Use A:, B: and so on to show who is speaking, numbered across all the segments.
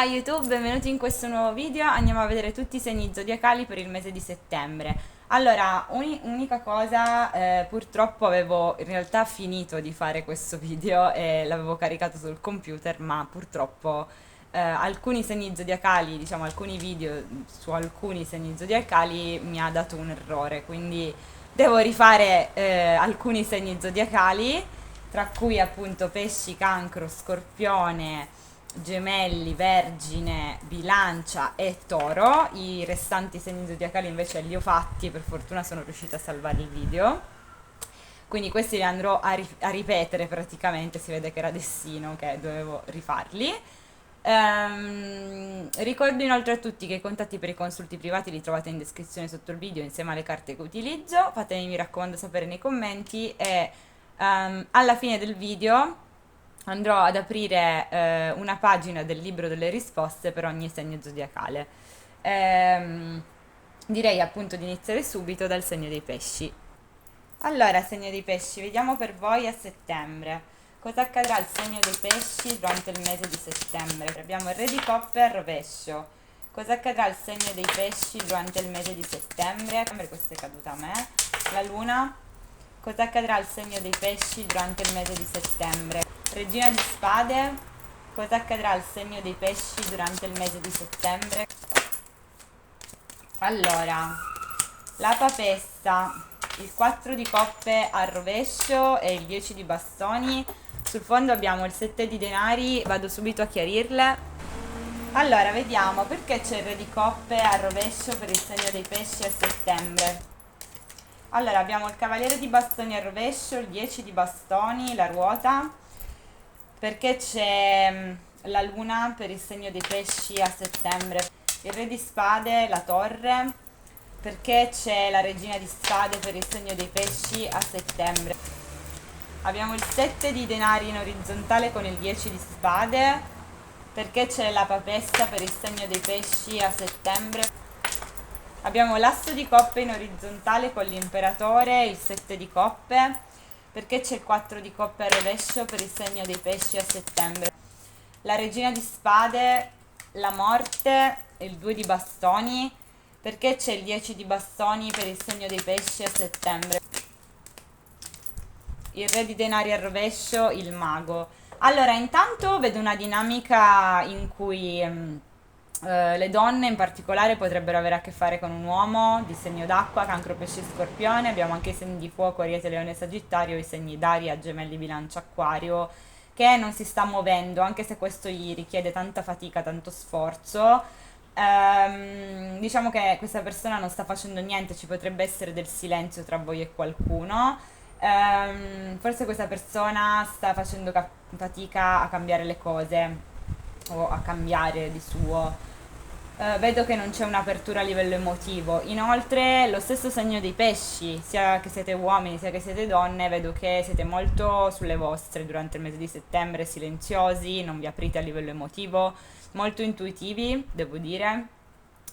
A: Ciao YouTube, benvenuti in questo nuovo video. Andiamo a vedere tutti i segni zodiacali per il mese di settembre. Allora, unica cosa, purtroppo avevo in realtà finito di fare questo video e l'avevo caricato sul computer, ma purtroppo alcuni segni zodiacali, diciamo alcuni video su alcuni segni zodiacali mi ha dato un errore, quindi devo rifare alcuni segni zodiacali, tra cui appunto pesci, cancro, scorpione, gemelli, vergine, bilancia e toro. I restanti segni zodiacali invece li ho fatti, per fortuna sono riuscita a salvare il video. Quindi questi li andrò a ripetere praticamente, si vede che era destino che dovevo rifarli. Ricordo inoltre a tutti che i contatti per i consulti privati li trovate in descrizione sotto il video insieme alle carte che utilizzo. Fatemi, mi raccomando, sapere nei commenti e alla fine del video andrò ad aprire una pagina del libro delle risposte per ogni segno zodiacale. Ehm, Direi appunto di iniziare subito dal segno dei pesci. Allora, segno dei pesci, vediamo per voi a settembre. Cosa accadrà al segno dei pesci durante il mese di settembre? Abbiamo il re di coppe al rovescio. Cosa accadrà al segno dei pesci durante il mese di settembre? Questa è caduta a me. La luna. Cosa accadrà al segno dei pesci durante il mese di settembre? Regina di spade. Cosa accadrà al segno dei pesci durante il mese di settembre? Allora, la papessa, il 4 di coppe al rovescio e il 10 di bastoni. Sul fondo abbiamo il 7 di denari, vado subito a chiarirle. Allora, vediamo perché c'è il re di coppe al rovescio per il segno dei pesci a settembre. Allora, abbiamo il cavaliere di bastoni al rovescio, il 10 di bastoni, la ruota, perché c'è la luna per il segno dei pesci a settembre, il re di spade, la torre, perché c'è la regina di spade per il segno dei pesci a settembre. Abbiamo il 7 di denari in orizzontale con il 10 di spade, perché c'è la papessa per il segno dei pesci a settembre. Abbiamo l'asso di coppe in orizzontale con l'imperatore, il 7 di coppe, perché c'è il 4 di coppe al rovescio per il segno dei pesci a settembre. La regina di spade, la morte, il 2 di bastoni, perché c'è il 10 di bastoni per il segno dei pesci a settembre. Il re di denari al rovescio, il mago. Allora, intanto vedo una dinamica in cui le donne in particolare potrebbero avere a che fare con un uomo di segno d'acqua, cancro, pesci, scorpione. Abbiamo anche i segni di fuoco, ariete, leone, sagittario, i segni d'aria, gemelli, bilancia, acquario, che non si sta muovendo, anche se questo gli richiede tanta fatica, tanto sforzo. Diciamo che questa persona non sta facendo niente, ci potrebbe essere del silenzio tra voi e qualcuno. Forse questa persona sta facendo fatica a cambiare le cose o a cambiare di suo. Vedo che non c'è un'apertura a livello emotivo. Inoltre, lo stesso segno dei pesci, sia che siete uomini sia che siete donne, vedo che siete molto sulle vostre durante il mese di settembre, silenziosi, non vi aprite a livello emotivo, molto intuitivi, devo dire.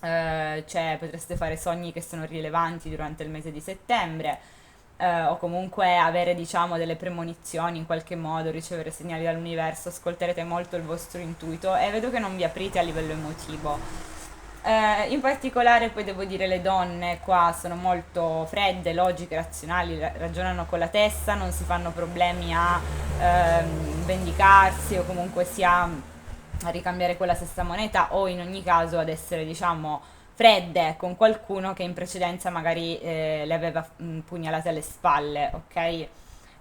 A: Cioè, potreste fare sogni che sono rilevanti durante il mese di settembre. O comunque avere, diciamo, delle premonizioni in qualche modo, ricevere segnali dall'universo, ascolterete molto il vostro intuito e vedo che non vi aprite a livello emotivo. In particolare poi devo dire le donne qua sono molto fredde, logiche, razionali, ragionano con la testa, non si fanno problemi a vendicarsi o comunque sia a ricambiare quella stessa moneta o in ogni caso ad essere, diciamo, fredde con qualcuno che in precedenza magari le aveva pugnalate alle spalle, ok?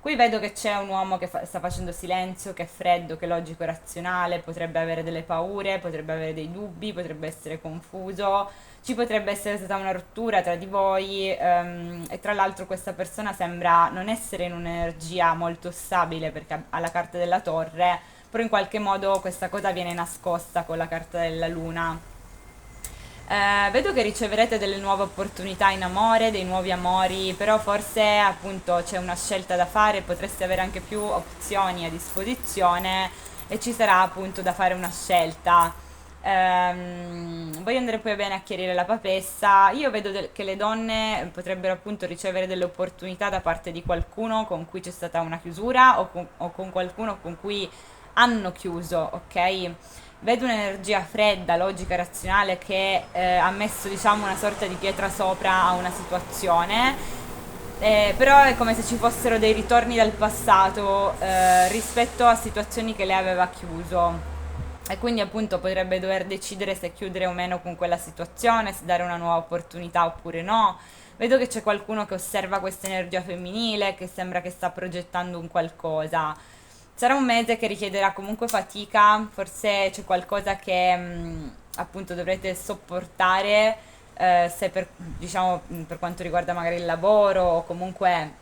A: Qui vedo che c'è un uomo che sta facendo silenzio, che è freddo, che è logico e razionale, potrebbe avere delle paure, potrebbe avere dei dubbi, potrebbe essere confuso, ci potrebbe essere stata una rottura tra di voi e tra l'altro questa persona sembra non essere in un'energia molto stabile perché ha la carta della torre, però in qualche modo questa cosa viene nascosta con la carta della luna. Vedo che riceverete delle nuove opportunità in amore, dei nuovi amori, però forse appunto c'è una scelta da fare, potreste avere anche più opzioni a disposizione e ci sarà appunto da fare una scelta. Voglio andare poi bene a chiarire la papessa. Io vedo che le donne potrebbero appunto ricevere delle opportunità da parte di qualcuno con cui c'è stata una chiusura o con qualcuno con cui hanno chiuso, ok? Vedo un'energia fredda, logica, razionale che ha messo, diciamo, una sorta di pietra sopra a una situazione, però è come se ci fossero dei ritorni dal passato rispetto a situazioni che lei aveva chiuso. E quindi appunto potrebbe dover decidere se chiudere o meno con quella situazione, se dare una nuova opportunità oppure no. Vedo che c'è qualcuno che osserva questa energia femminile, che sembra che sta progettando un qualcosa. Sarà un mese che richiederà comunque fatica, forse c'è qualcosa che appunto dovrete sopportare, se per, diciamo, per quanto riguarda magari il lavoro o comunque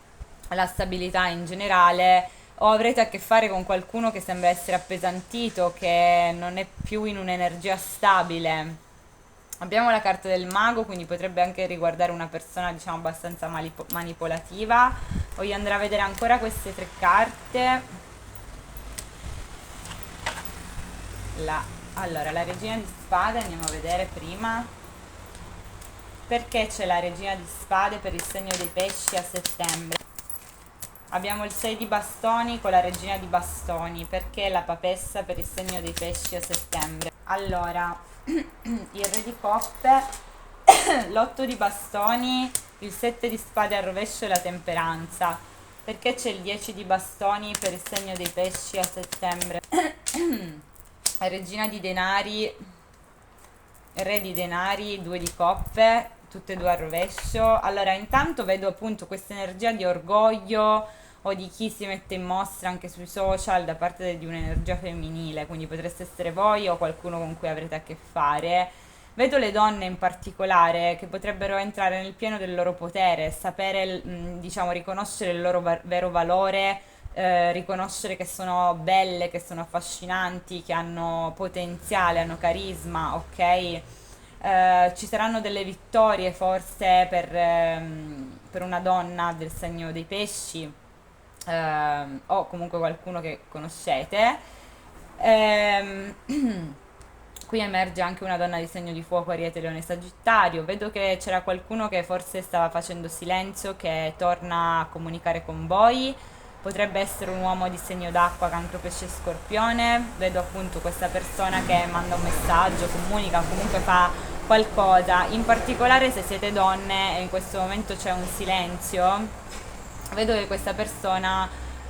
A: la stabilità in generale, o avrete a che fare con qualcuno che sembra essere appesantito, che non è più in un'energia stabile. Abbiamo la carta del mago, quindi potrebbe anche riguardare una persona, diciamo, abbastanza manipolativa. Voglio andare a vedere ancora queste tre carte. Allora, la regina di spade, andiamo a vedere prima. Perché c'è la regina di spade per il segno dei pesci a settembre? Abbiamo il 6 di bastoni con la regina di bastoni. Perché la papessa per il segno dei pesci a settembre? Allora, il re di coppe, l'8 di bastoni, il 7 di spade al rovescio e la temperanza. Perché c'è il 10 di bastoni per il segno dei pesci a settembre? Regina di denari, re di denari, 2 di coppe, tutte e due al rovescio. Allora, intanto vedo appunto questa energia di orgoglio o di chi si mette in mostra anche sui social da parte di un'energia femminile, quindi potreste essere voi o qualcuno con cui avrete a che fare. Vedo le donne in particolare che potrebbero entrare nel pieno del loro potere, sapere, diciamo, riconoscere il loro vero valore, riconoscere che sono belle, che sono affascinanti, che hanno potenziale, hanno carisma, ok? Ci saranno delle vittorie forse per una donna del segno dei pesci, o comunque qualcuno che conoscete. Ehm, Qui emerge anche una donna di segno di fuoco, Ariete, Leone, Sagittario. Vedo che c'era qualcuno che forse stava facendo silenzio, che torna a comunicare con voi. Potrebbe essere un uomo di segno d'acqua, Cancro, Pesce, Scorpione. Vedo appunto questa persona che manda un messaggio, comunica, comunque fa qualcosa. In particolare se siete donne e in questo momento c'è un silenzio, vedo che questa persona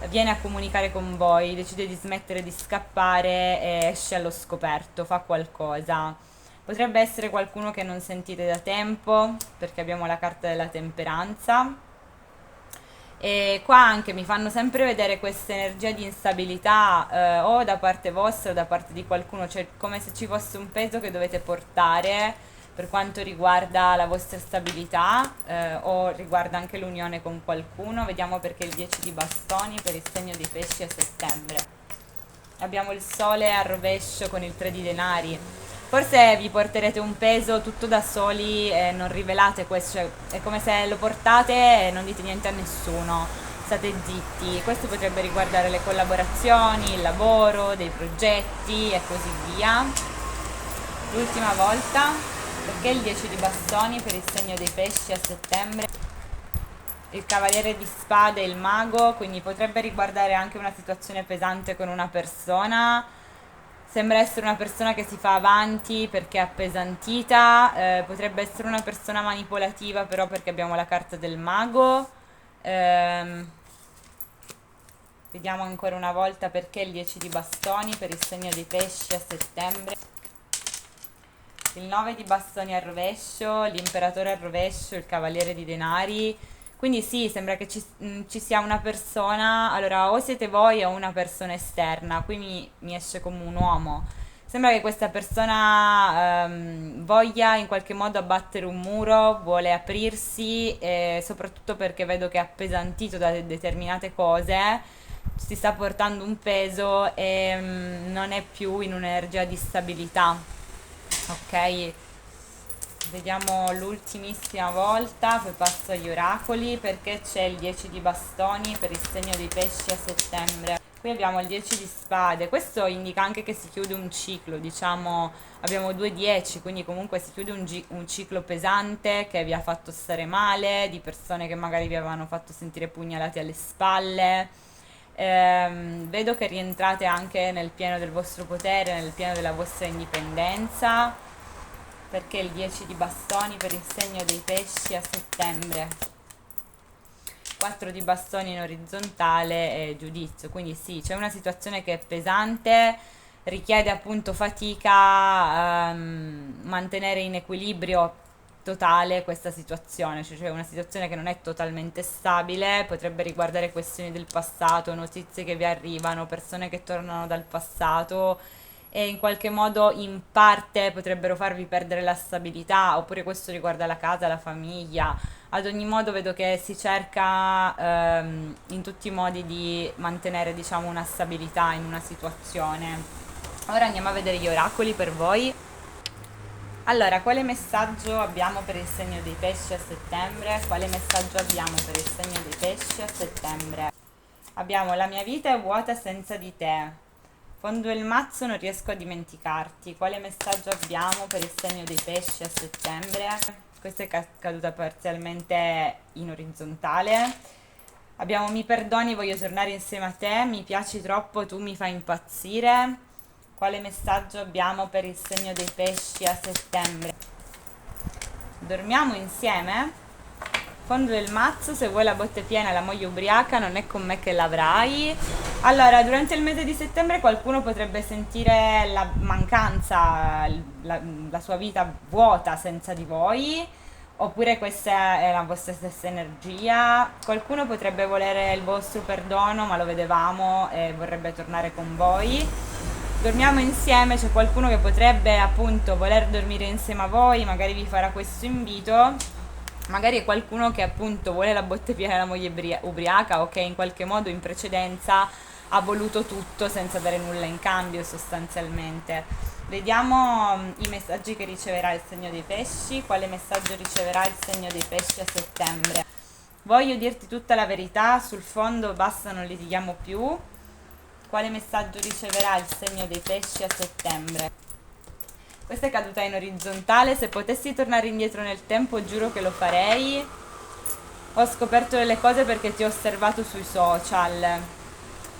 A: viene a comunicare con voi, decide di smettere di scappare e esce allo scoperto, fa qualcosa. Potrebbe essere qualcuno che non sentite da tempo, perché abbiamo la carta della temperanza. E qua anche mi fanno sempre vedere questa energia di instabilità, o da parte vostra o da parte di qualcuno, cioè come se ci fosse un peso che dovete portare per quanto riguarda la vostra stabilità, o riguarda anche l'unione con qualcuno. Vediamo perché il 10 di bastoni per il segno dei pesci a settembre. Abbiamo il sole al rovescio con il 3 di denari. Forse vi porterete un peso tutto da soli e non rivelate questo, cioè è come se lo portate e non dite niente a nessuno, state zitti. Questo potrebbe riguardare le collaborazioni, il lavoro, dei progetti e così via. L'ultima volta, perché il 10 di bastoni per il segno dei pesci a settembre? Il cavaliere di spade e il mago, quindi potrebbe riguardare anche una situazione pesante con una persona. Sembra essere una persona che si fa avanti perché è appesantita, potrebbe essere una persona manipolativa però perché abbiamo la carta del mago. Ehm, Vediamo ancora una volta perché il 10 di bastoni per il segno dei pesci a settembre. Il 9 di bastoni al rovescio, l'imperatore al rovescio, il cavaliere di denari. Quindi sì, sembra che ci sia una persona, allora o siete voi o una persona esterna, qui mi esce come un uomo. Sembra che questa persona voglia in qualche modo abbattere un muro, vuole aprirsi, soprattutto perché vedo che è appesantito da determinate cose, si sta portando un peso e non è più in un'energia di stabilità. Ok, vediamo l'ultimissima volta, poi passo agli oracoli perché c'è il 10 di bastoni per il segno dei pesci a settembre. Qui abbiamo il 10 di spade, questo indica anche che si chiude un ciclo, diciamo abbiamo 2 10, quindi comunque si chiude un ciclo pesante che vi ha fatto stare male, di persone che magari vi avevano fatto sentire pugnalati alle spalle. Vedo che rientrate anche nel pieno del vostro potere, nel pieno della vostra indipendenza, perché il 10 di bastoni per il segno dei pesci a settembre, 4 di bastoni in orizzontale e giudizio, quindi sì, c'è una situazione che è pesante, richiede appunto fatica, mantenere in equilibrio totale questa situazione, cioè una situazione che non è totalmente stabile, potrebbe riguardare questioni del passato, notizie che vi arrivano, persone che tornano dal passato e in qualche modo in parte potrebbero farvi perdere la stabilità, oppure questo riguarda la casa, la famiglia. Ad ogni modo vedo che si cerca in tutti i modi di mantenere, diciamo, una stabilità in una situazione. Ora andiamo a vedere gli oracoli per voi. Allora, quale messaggio abbiamo per il segno dei pesci a settembre? Quale messaggio abbiamo per il segno dei pesci a settembre? Abbiamo: la mia vita è vuota senza di te. Fondo il mazzo, non riesco a dimenticarti. Quale messaggio abbiamo per il segno dei pesci a settembre? Questa è caduta parzialmente in orizzontale. Abbiamo: mi perdoni, voglio tornare insieme a te, mi piaci troppo, tu mi fai impazzire. Quale messaggio abbiamo per il segno dei pesci a settembre? Dormiamo insieme? Fondo del mazzo, se vuoi la botte piena e la moglie ubriaca, non è con me che l'avrai. Allora, durante il mese di settembre qualcuno potrebbe sentire la mancanza, la sua vita vuota senza di voi, oppure questa è la vostra stessa energia. Qualcuno potrebbe volere il vostro perdono, ma lo vedevamo e vorrebbe tornare con voi. Dormiamo insieme, c'è qualcuno che potrebbe appunto voler dormire insieme a voi, magari vi farà questo invito. Magari è qualcuno che appunto vuole la botte piena della moglie ubriaca o che in qualche modo in precedenza ha voluto tutto senza dare nulla in cambio sostanzialmente. Vediamo i messaggi che riceverà il segno dei pesci. Quale messaggio riceverà il segno dei pesci a settembre? Voglio dirti tutta la verità, sul fondo basta, non litighiamo più. Quale messaggio riceverà il segno dei pesci a settembre? Questa è caduta in orizzontale. Se potessi tornare indietro nel tempo giuro che lo farei. Ho scoperto delle cose perché ti ho osservato sui social.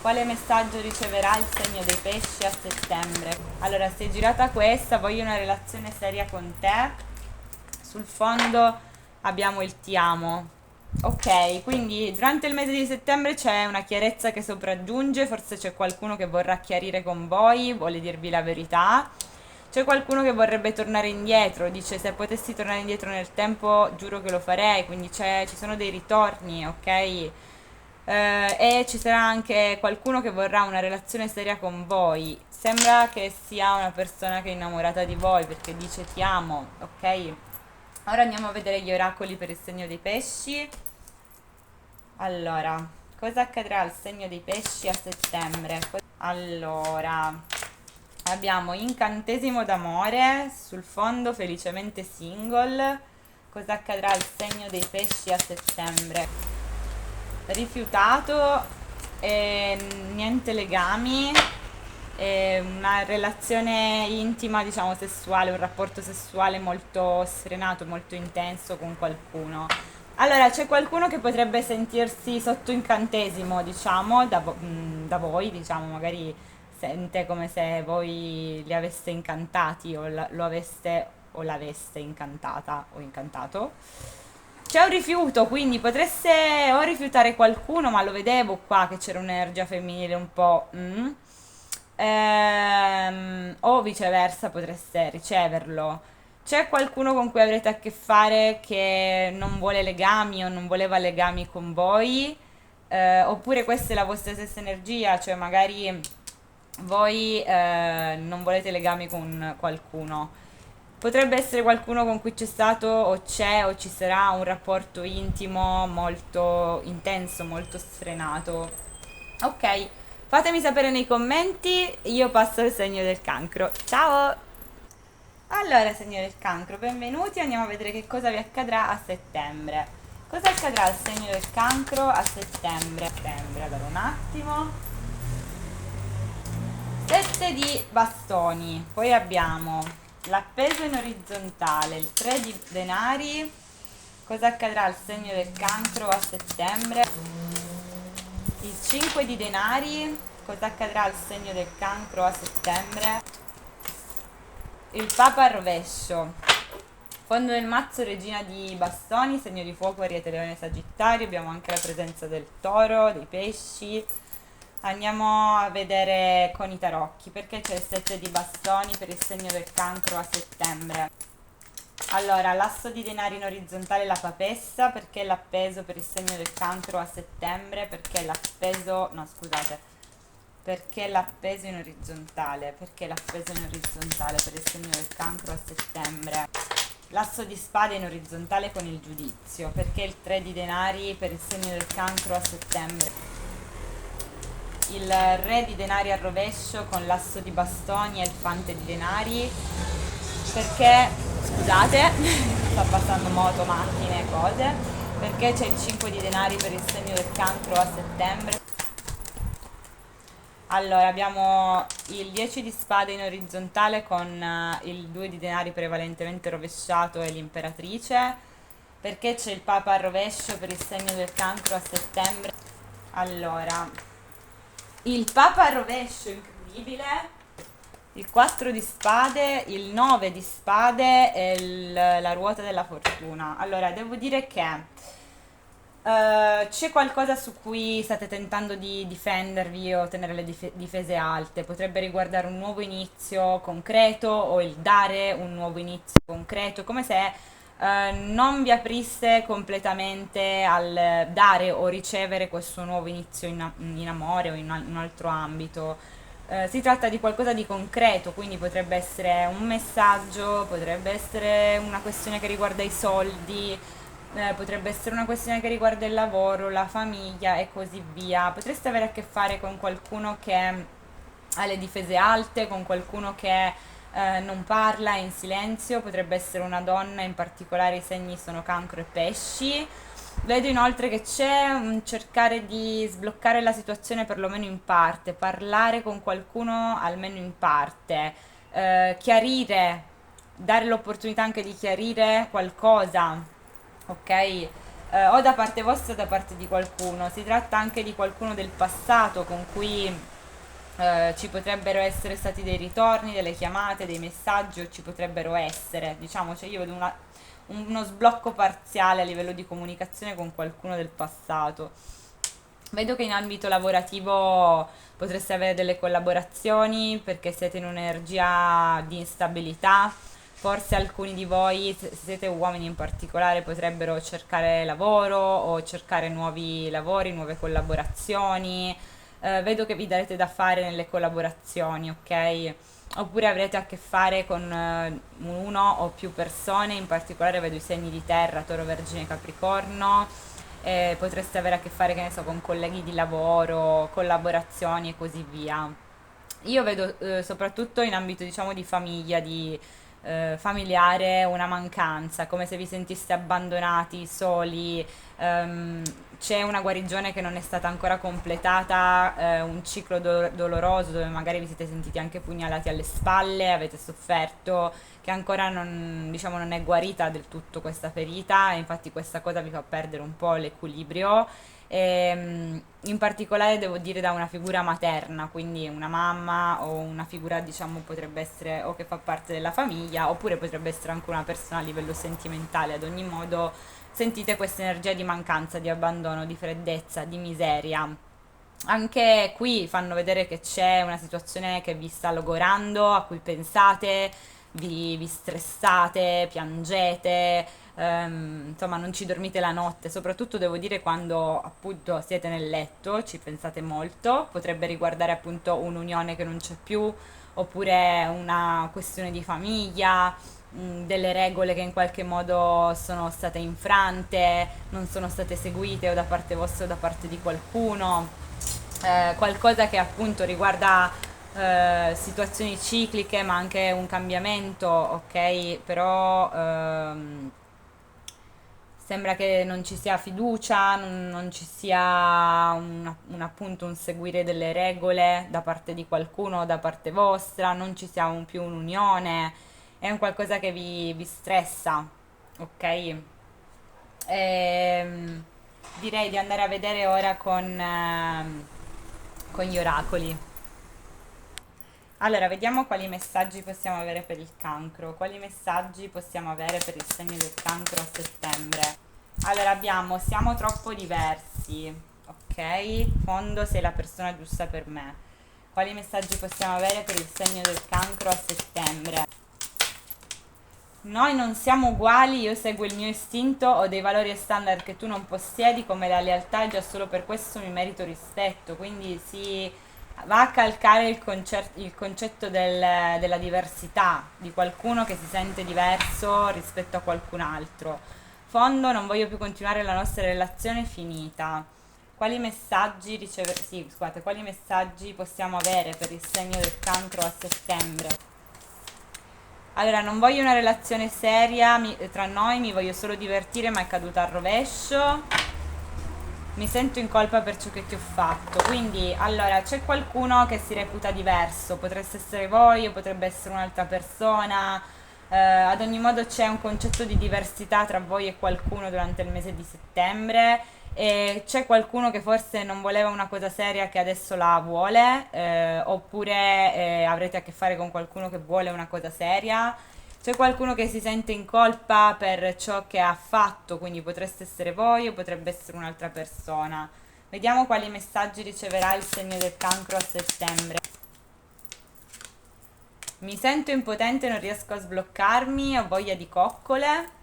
A: Quale messaggio riceverà il segno dei pesci a settembre? Allora, si è girata questa: voglio una relazione seria con te. Sul fondo abbiamo il ti amo. Ok, quindi durante il mese di settembre c'è una chiarezza che sopraggiunge, forse c'è qualcuno che vorrà chiarire con voi, vuole dirvi la verità. C'è qualcuno che vorrebbe tornare indietro, dice: se potessi tornare indietro nel tempo giuro che lo farei, quindi ci sono dei ritorni, ok? E ci sarà anche qualcuno che vorrà una relazione seria con voi. Sembra che sia una persona che è innamorata di voi perché dice ti amo, ok? Ora andiamo a vedere gli oracoli per il segno dei pesci. Allora, cosa accadrà al segno dei pesci a settembre? Allora, abbiamo incantesimo d'amore, sul fondo felicemente single. Cosa accadrà al segno dei pesci a settembre? Rifiutato, niente legami, una relazione intima, diciamo sessuale, un rapporto sessuale molto sfrenato, molto intenso con qualcuno. Allora, c'è qualcuno che potrebbe sentirsi sotto incantesimo, diciamo, da voi, diciamo, magari sente come se voi li aveste incantati o lo aveste o l'aveste incantata o incantato. C'è un rifiuto, quindi potreste o rifiutare qualcuno, ma lo vedevo qua che c'era un'energia femminile un po'. O viceversa potreste riceverlo. C'è qualcuno con cui avrete a che fare che non vuole legami o non voleva legami con voi, oppure questa è la vostra stessa energia, cioè magari voi non volete legami con qualcuno. Potrebbe essere qualcuno con cui c'è stato o c'è o ci sarà un rapporto intimo molto intenso, molto sfrenato. Ok, fatemi sapere nei commenti, io passo al segno del cancro. Ciao! Allora, segno del cancro, benvenuti, andiamo a vedere che cosa vi accadrà a settembre. Cosa accadrà al segno del cancro a settembre? Allora un attimo. 7 di bastoni, poi abbiamo l'appeso in orizzontale, il 3 di denari. Cosa accadrà al segno del cancro a settembre? Il 5 di denari, cosa accadrà al segno del cancro a settembre? Il papa al rovescio. Fondo del mazzo, regina di bastoni, segno di fuoco, ariete, leone, sagittario. Abbiamo anche la presenza del toro, dei pesci. Andiamo a vedere con i tarocchi perché c'è il 7 di bastoni per il segno del cancro a settembre. Allora, l'asso di denari in orizzontale, la papessa, perché l'appeso per il segno del cancro a settembre, perché l'appeso, no scusate, perché l'appeso in orizzontale, perché l'appeso in orizzontale per il segno del cancro a settembre. L'asso di spade in orizzontale con il giudizio, perché il 3 di denari per il segno del cancro a settembre. Il re di denari al rovescio con l'asso di bastoni e il fante di denari, perché, scusate, sta passando moto, macchine, cose, perché c'è il 5 di denari per il segno del cancro a settembre. Allora, abbiamo il 10 di spade in orizzontale con il 2 di denari prevalentemente rovesciato e l'imperatrice, perché c'è il papa al rovescio per il segno del cancro a settembre. Allora, il papa al rovescio, incredibile, il 4 di spade, il 9 di spade e la ruota della fortuna. Allora, devo dire che c'è qualcosa su cui state tentando di difendervi o tenere le difese alte. Potrebbe riguardare un nuovo inizio concreto o il dare un nuovo inizio concreto, come se non vi aprisse completamente al dare o ricevere questo nuovo inizio in amore o in un altro ambito. Si tratta di qualcosa di concreto, quindi potrebbe essere un messaggio, potrebbe essere una questione che riguarda i soldi, potrebbe essere una questione che riguarda il lavoro, la famiglia e così via. Potreste avere a che fare con qualcuno che ha le difese alte, con qualcuno che non parla, è in silenzio, potrebbe essere una donna, in particolare i segni sono cancro e pesci. Vedo inoltre che c'è un cercare di sbloccare la situazione perlomeno in parte, parlare con qualcuno almeno in parte, chiarire, dare l'opportunità anche di chiarire qualcosa, ok? O da parte vostra o da parte di qualcuno. Si tratta anche di qualcuno del passato con cui ci potrebbero essere stati dei ritorni, delle chiamate, dei messaggi o ci potrebbero essere, diciamo, cioè io vedo uno sblocco parziale a livello di comunicazione con qualcuno del passato. Vedo che in ambito lavorativo potreste avere delle collaborazioni perché siete in un'energia di instabilità. Forse alcuni di voi, se siete uomini in particolare, potrebbero cercare lavoro o cercare nuovi lavori, nuove collaborazioni. Vedo che vi darete da fare nelle collaborazioni, ok? Oppure avrete a che fare con uno o più persone, in particolare vedo i segni di terra, Toro, Vergine, Capricorno, potreste avere a che fare, che ne so, con colleghi di lavoro, collaborazioni e così via. Io vedo soprattutto in ambito, diciamo, di famiglia, di familiare, una mancanza, come se vi sentiste abbandonati, soli, ehm, c'è una guarigione che non è stata ancora completata, un ciclo doloroso dove magari vi siete sentiti anche pugnalati alle spalle, avete sofferto, che ancora non, diciamo, non è guarita del tutto questa ferita, e infatti questa cosa vi fa perdere un po' l'equilibrio. In particolare devo dire da una figura materna, quindi una mamma o una figura, diciamo, potrebbe essere o che fa parte della famiglia, oppure potrebbe essere anche una persona a livello sentimentale. Ad ogni modo sentite questa energia di mancanza, di abbandono, di freddezza, di miseria. Anche qui fanno vedere che c'è una situazione che vi sta logorando, a cui pensate, vi stressate, piangete, insomma non ci dormite la notte, soprattutto devo dire quando appunto siete nel letto, ci pensate molto, potrebbe riguardare appunto un'unione che non c'è più, oppure una questione di famiglia, delle regole che in qualche modo sono state infrante, non sono state seguite o da parte vostra o da parte di qualcuno, qualcosa che appunto riguarda situazioni cicliche ma anche un cambiamento, ok? Però sembra che non ci sia fiducia, non ci sia appunto un seguire delle regole da parte di qualcuno o da parte vostra, non ci sia più un'unione, è un qualcosa che vi stressa, ok? Ehm, direi di andare a vedere ora con gli oracoli. Allora, vediamo quali messaggi possiamo avere per il cancro. Quali messaggi possiamo avere per il segno del cancro a settembre? Allora, abbiamo siamo troppo diversi, ok? Fondo, sei la persona giusta per me. Quali messaggi possiamo avere per il segno del cancro a settembre? Noi non siamo uguali, io seguo il mio istinto, ho dei valori e standard che tu non possiedi, come la lealtà, e già solo per questo mi merito rispetto. Quindi si va a calcare il concetto della diversità, di qualcuno che si sente diverso rispetto a qualcun altro. Fondo, non voglio più continuare la nostra relazione, finita. Quali messaggi sì, scusate, quali messaggi possiamo avere per il segno del cancro a settembre? Allora, non voglio una relazione seria tra noi, mi voglio solo divertire, ma è caduta al rovescio. Mi sento in colpa per ciò che ti ho fatto. Quindi, allora, c'è qualcuno che si reputa diverso, potreste essere voi o potrebbe essere un'altra persona. Ad ogni modo c'è un concetto di diversità tra voi e qualcuno durante il mese di settembre e c'è qualcuno che forse non voleva una cosa seria che adesso la vuole, oppure avrete a che fare con qualcuno che vuole una cosa seria. C'è qualcuno che si sente in colpa per ciò che ha fatto, quindi potreste essere voi o potrebbe essere un'altra persona. Vediamo quali messaggi riceverà il segno del cancro a settembre. Mi sento impotente, non riesco a sbloccarmi, ho voglia di coccole.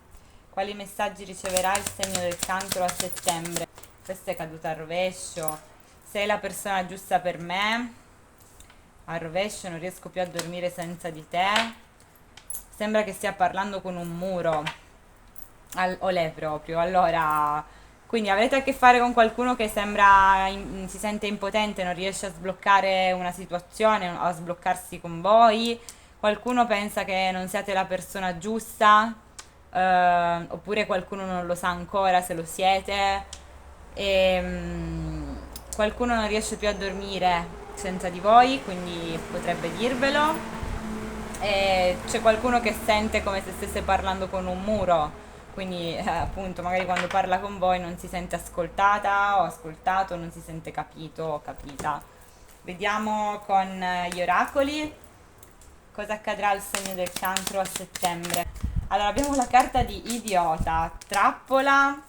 A: Quali messaggi riceverà il segno del cancro a settembre? Questa è caduta al rovescio. Sei la persona giusta per me. Al rovescio, non riesco più a dormire senza di te. Sembra che stia parlando con un muro. Olè proprio. Allora, quindi avrete a che fare con qualcuno che si sente impotente, non riesce a sbloccare una situazione, a sbloccarsi con voi. Qualcuno pensa che non siate la persona giusta, oppure qualcuno non lo sa ancora se lo siete. E, qualcuno non riesce più a dormire senza di voi, quindi potrebbe dirvelo. E c'è qualcuno che sente come se stesse parlando con un muro, quindi appunto magari quando parla con voi non si sente ascoltata o ascoltato, non si sente capito o capita. Vediamo con gli oracoli cosa accadrà al segno del cancro a settembre. Allora abbiamo la carta di idiota, trappola,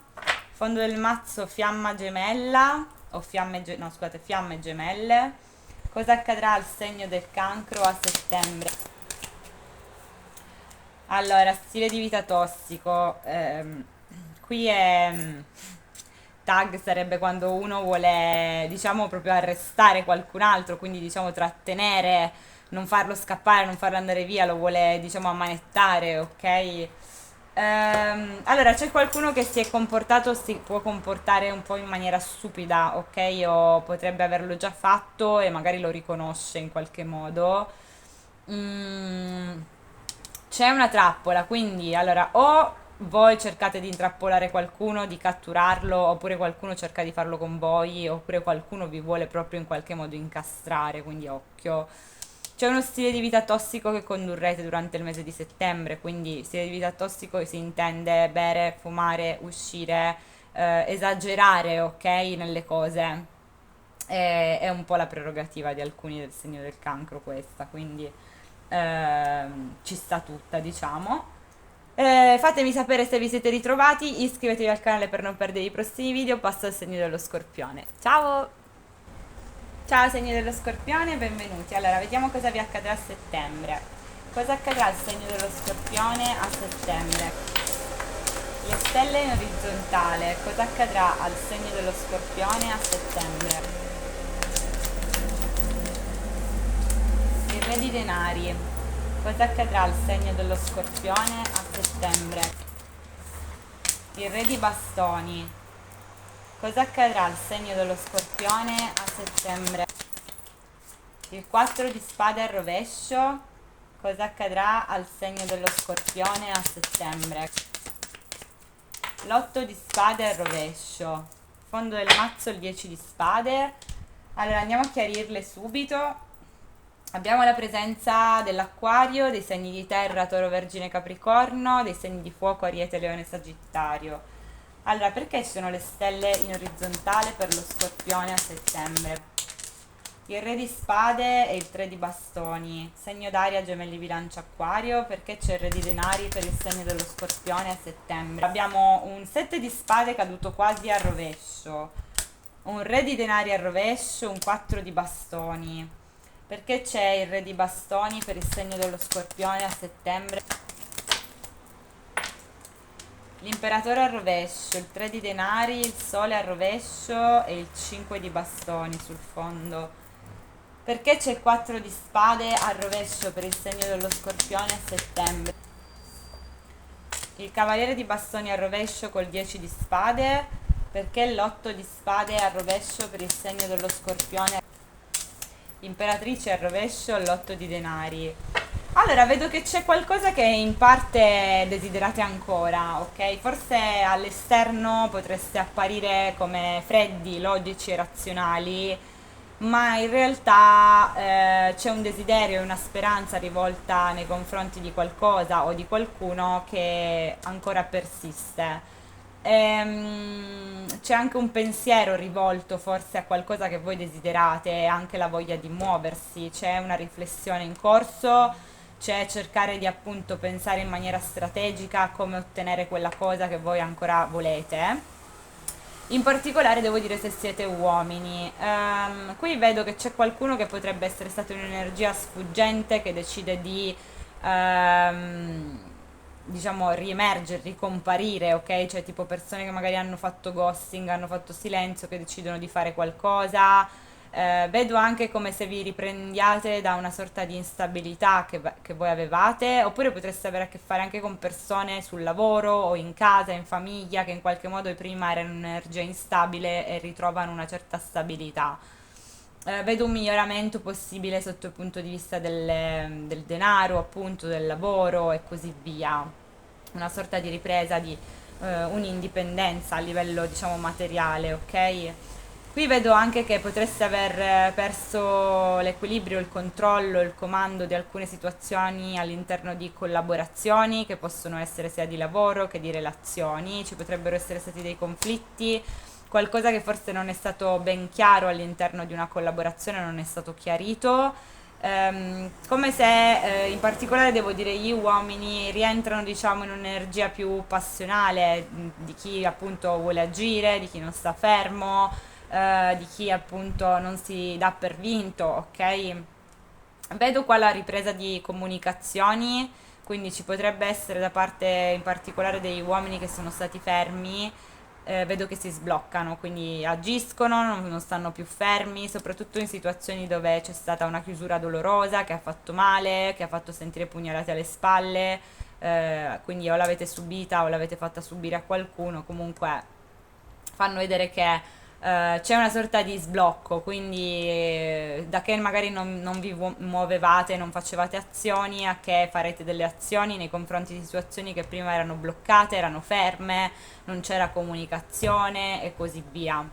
A: fondo del mazzo fiamma gemella o no scusate, fiamme gemelle. Cosa accadrà al segno del cancro a settembre? Allora, stile di vita tossico. Qui è tag sarebbe quando uno vuole, diciamo, proprio arrestare qualcun altro, quindi diciamo trattenere, non farlo scappare, non farlo andare via, lo vuole, diciamo, ammanettare, ok? Allora, c'è qualcuno che si è comportato, si può comportare un po' in maniera stupida, ok? O potrebbe averlo già fatto e magari lo riconosce in qualche modo. Mm, c'è una trappola, quindi allora o voi cercate di intrappolare qualcuno, di catturarlo, oppure qualcuno cerca di farlo con voi, oppure qualcuno vi vuole proprio in qualche modo incastrare, quindi occhio. C'è uno stile di vita tossico che condurrete durante il mese di settembre, quindi stile di vita tossico si intende bere, fumare, uscire, esagerare, ok, nelle cose. È un po' la prerogativa di alcuni del segno del cancro questa, quindi ci sta tutta, diciamo. Fatemi sapere se vi siete ritrovati, iscrivetevi al canale per non perdere i prossimi video, passo al segno dello scorpione. Ciao! Ciao segno dello scorpione, benvenuti. Allora, vediamo cosa vi accadrà a settembre. Cosa accadrà al segno dello scorpione a settembre? Le stelle in orizzontale, cosa accadrà al segno dello scorpione a settembre? Il re di denari, cosa accadrà al segno dello scorpione a settembre? Il re di bastoni, cosa accadrà al segno dello scorpione a settembre? Il 4 di spade al rovescio, cosa accadrà al segno dello scorpione a settembre? L'8 di spade al rovescio, fondo del mazzo il 10 di spade. Allora andiamo a chiarirle subito. Abbiamo la presenza dell'acquario, dei segni di terra, toro, vergine, capricorno, dei segni di fuoco, ariete, leone, sagittario. Allora, perché ci sono le stelle in orizzontale per lo Scorpione a settembre? Il re di spade e il tre di bastoni, segno d'aria, gemelli, bilancia, acquario, perché c'è il re di denari per il segno dello Scorpione a settembre. Abbiamo un sette di spade caduto quasi a rovescio, un re di denari a rovescio, un 4 di bastoni. Perché c'è il re di bastoni per il segno dello Scorpione a settembre? L'imperatore a rovescio, il 3 di denari, il sole a rovescio e il 5 di bastoni sul fondo. Perché c'è il 4 di spade a rovescio per il segno dello Scorpione a settembre? Il cavaliere di bastoni a rovescio col 10 di spade. Perché l'8 di spade a rovescio per il segno dello Scorpione? Imperatrice a rovescio, l'8 di denari. Allora, vedo che c'è qualcosa che in parte desiderate ancora, ok? Forse all'esterno potreste apparire come freddi, logici e razionali, ma in realtà c'è un desiderio e una speranza rivolta nei confronti di qualcosa o di qualcuno che ancora persiste. C'è anche un pensiero rivolto forse a qualcosa che voi desiderate, e anche la voglia di muoversi, c'è una riflessione in corso, c'è cercare di appunto pensare in maniera strategica a come ottenere quella cosa che voi ancora volete. In particolare devo dire se siete uomini. Qui vedo che c'è qualcuno che potrebbe essere stato in un'energia sfuggente che decide di ehm, diciamo riemergere, ricomparire, ok? Cioè tipo persone che magari hanno fatto ghosting, hanno fatto silenzio, che decidono di fare qualcosa. Vedo anche come se vi riprendiate da una sorta di instabilità che voi avevate, oppure potreste avere a che fare anche con persone sul lavoro o in casa, in famiglia, che in qualche modo prima erano in un'energia instabile e ritrovano una certa stabilità. Vedo un miglioramento possibile sotto il punto di vista del denaro, appunto, del lavoro e così via. Una sorta di ripresa di un'indipendenza a livello, diciamo, materiale, ok? Qui vedo anche che potreste aver perso l'equilibrio, il controllo, il comando di alcune situazioni all'interno di collaborazioni che possono essere sia di lavoro che di relazioni. Ci potrebbero essere stati dei conflitti, qualcosa che forse non è stato ben chiaro all'interno di una collaborazione, non è stato chiarito. Come se in particolare devo dire gli uomini rientrano diciamo in un'energia più passionale di chi appunto vuole agire, di chi non sta fermo, di chi appunto non si dà per vinto, ok? Vedo qua la ripresa di comunicazioni, quindi ci potrebbe essere da parte in particolare degli uomini che sono stati fermi, vedo che si sbloccano, quindi agiscono, non stanno più fermi, soprattutto in situazioni dove c'è stata una chiusura dolorosa che ha fatto male, che ha fatto sentire pugnalate alle spalle, quindi o l'avete subita o l'avete fatta subire a qualcuno, comunque fanno vedere che c'è una sorta di sblocco, quindi da che magari non vi muovevate, non facevate azioni, a che farete delle azioni nei confronti di situazioni che prima erano bloccate, erano ferme, non c'era comunicazione e così via.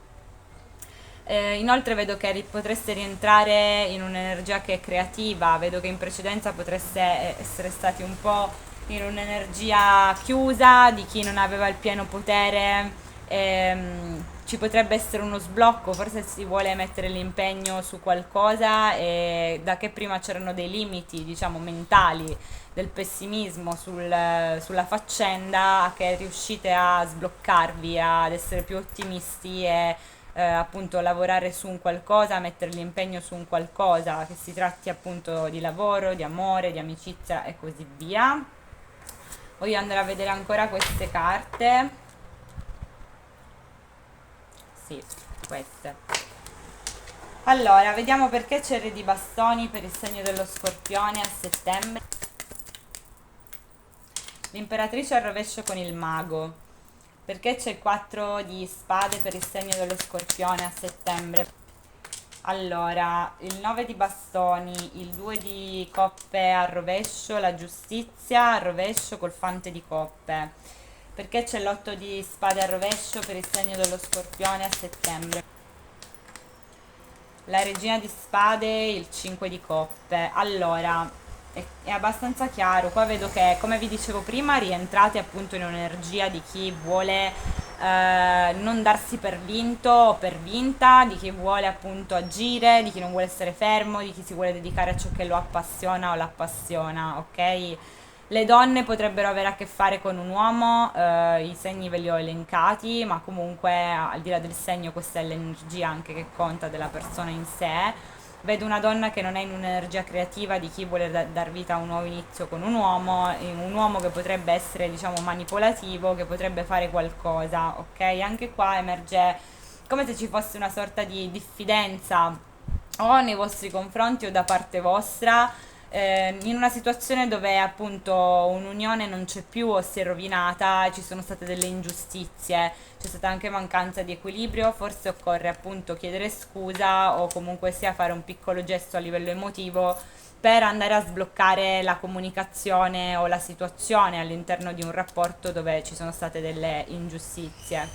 A: Inoltre vedo che potreste rientrare in un'energia che è creativa, vedo che in precedenza potreste essere stati un po' in un'energia chiusa di chi non aveva il pieno potere, ci potrebbe essere uno sblocco, forse si vuole mettere l'impegno su qualcosa e da che prima c'erano dei limiti, diciamo, mentali del pessimismo sulla faccenda, che riuscite a sbloccarvi, ad essere più ottimisti e appunto lavorare su un qualcosa, mettere l'impegno su un qualcosa, che si tratti appunto di lavoro, di amore, di amicizia e così via. Voglio andare a vedere ancora queste carte. Sì, queste. Allora, vediamo perché c'è il re di bastoni per il segno dello Scorpione a settembre. L'imperatrice al rovescio con il mago. Perché c'è il 4 di spade per il segno dello Scorpione a settembre? Allora, il 9 di bastoni, il 2 di coppe al rovescio, la giustizia al rovescio col fante di coppe. Perché c'è l'8 di spade al rovescio per il segno dello Scorpione a settembre? La regina di spade, il 5 di coppe. Allora, è abbastanza chiaro. Qua vedo che, come vi dicevo prima, rientrate appunto in un'energia di chi vuole non darsi per vinto o per vinta, di chi vuole appunto agire, di chi non vuole stare fermo, di chi si vuole dedicare a ciò che lo appassiona o l'appassiona, ok? Le donne potrebbero avere a che fare con un uomo, i segni ve li ho elencati, ma comunque al di là del segno questa è l'energia anche che conta della persona in sé. Vedo una donna che non è in un'energia creativa di chi vuole dar vita a un nuovo inizio con un uomo che potrebbe essere, diciamo, manipolativo, che potrebbe fare qualcosa, ok? Anche qua emerge come se ci fosse una sorta di diffidenza o nei vostri confronti o da parte vostra, in una situazione dove appunto un'unione non c'è più o si è rovinata, ci sono state delle ingiustizie, c'è stata anche mancanza di equilibrio, forse occorre appunto chiedere scusa o comunque sia fare un piccolo gesto a livello emotivo per andare a sbloccare la comunicazione o la situazione all'interno di un rapporto dove ci sono state delle ingiustizie.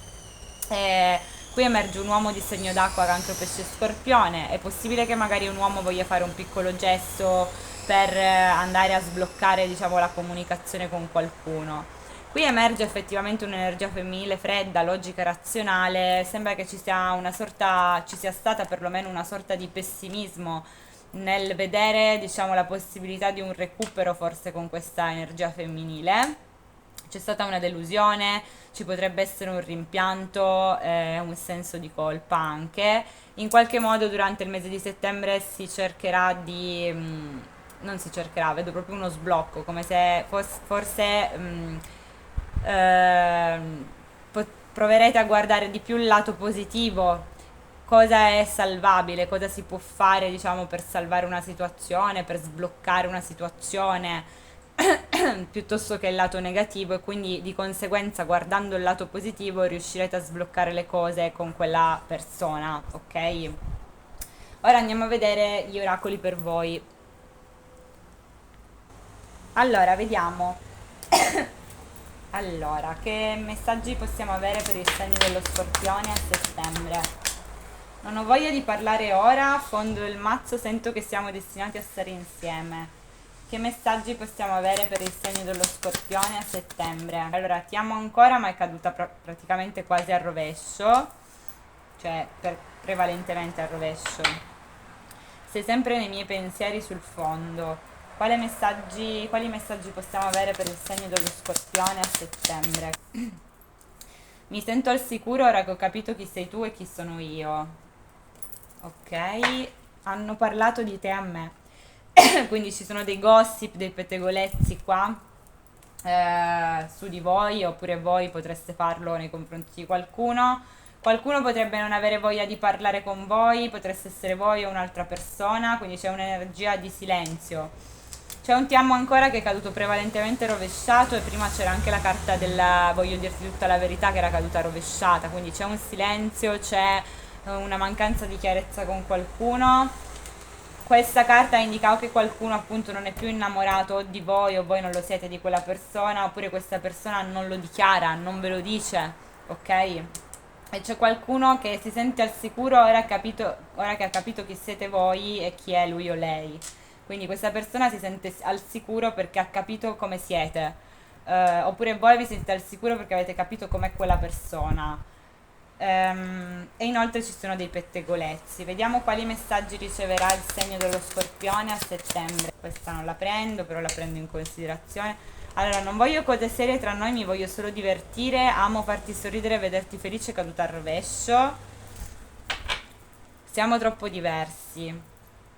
A: Qui emerge un uomo di segno d'acqua, cancro, pesce, scorpione. È possibile che magari un uomo voglia fare un piccolo gesto per andare a sbloccare, diciamo, la comunicazione con qualcuno. Qui emerge effettivamente un'energia femminile fredda, logica, razionale. Sembra che ci sia stata perlomeno una sorta di pessimismo nel vedere, diciamo, la possibilità di un recupero forse con questa energia femminile. C'è stata una delusione, ci potrebbe essere un rimpianto, un senso di colpa anche. In qualche modo durante il mese di settembre si cercherà di... non si cercherà, vedo proprio uno sblocco, come se forse proverete a guardare di più il lato positivo, cosa è salvabile, cosa si può fare, diciamo, per salvare una situazione, per sbloccare una situazione, piuttosto che il lato negativo, e quindi di conseguenza guardando il lato positivo riuscirete a sbloccare le cose con quella persona, ok? Ora andiamo a vedere gli oracoli per voi. Allora, vediamo. Allora, che messaggi possiamo avere per il segno dello Scorpione a settembre? Non ho voglia di parlare ora, fondo il mazzo, sento che siamo destinati a stare insieme. Che messaggi possiamo avere per il segno dello Scorpione a settembre? Allora, ti amo ancora, ma è caduta praticamente quasi al rovescio, cioè prevalentemente al rovescio. Sei sempre nei miei pensieri sul fondo. Quali messaggi possiamo avere per il segno dello Scorpione a settembre? Mi sento al sicuro ora che ho capito chi sei tu e chi sono io. Ok, hanno parlato di te a me. Quindi ci sono dei gossip, dei pettegolezzi qua su di voi, oppure voi potreste farlo nei confronti di qualcuno. Qualcuno potrebbe non avere voglia di parlare con voi, potreste essere voi o un'altra persona, quindi c'è un'energia di silenzio. C'è un ti amo ancora che è caduto prevalentemente rovesciato, e prima c'era anche la carta della voglio dirti tutta la verità che era caduta rovesciata, quindi c'è un silenzio, c'è una mancanza di chiarezza con qualcuno. Questa carta indica o che qualcuno appunto non è più innamorato di voi, o voi non lo siete di quella persona, oppure questa persona non lo dichiara, non ve lo dice, ok? E c'è qualcuno che si sente al sicuro ora che ha capito chi siete voi e chi è lui o lei. Quindi questa persona si sente al sicuro perché ha capito come siete, oppure voi vi sentite al sicuro perché avete capito com'è quella persona. E inoltre ci sono dei pettegolezzi. Vediamo quali messaggi riceverà il segno dello Scorpione a settembre. Questa non la prendo, però la prendo in considerazione. Allora, non voglio cose serie tra noi, mi voglio solo divertire. Amo farti sorridere e vederti felice, caduta al rovescio. Siamo troppo diversi.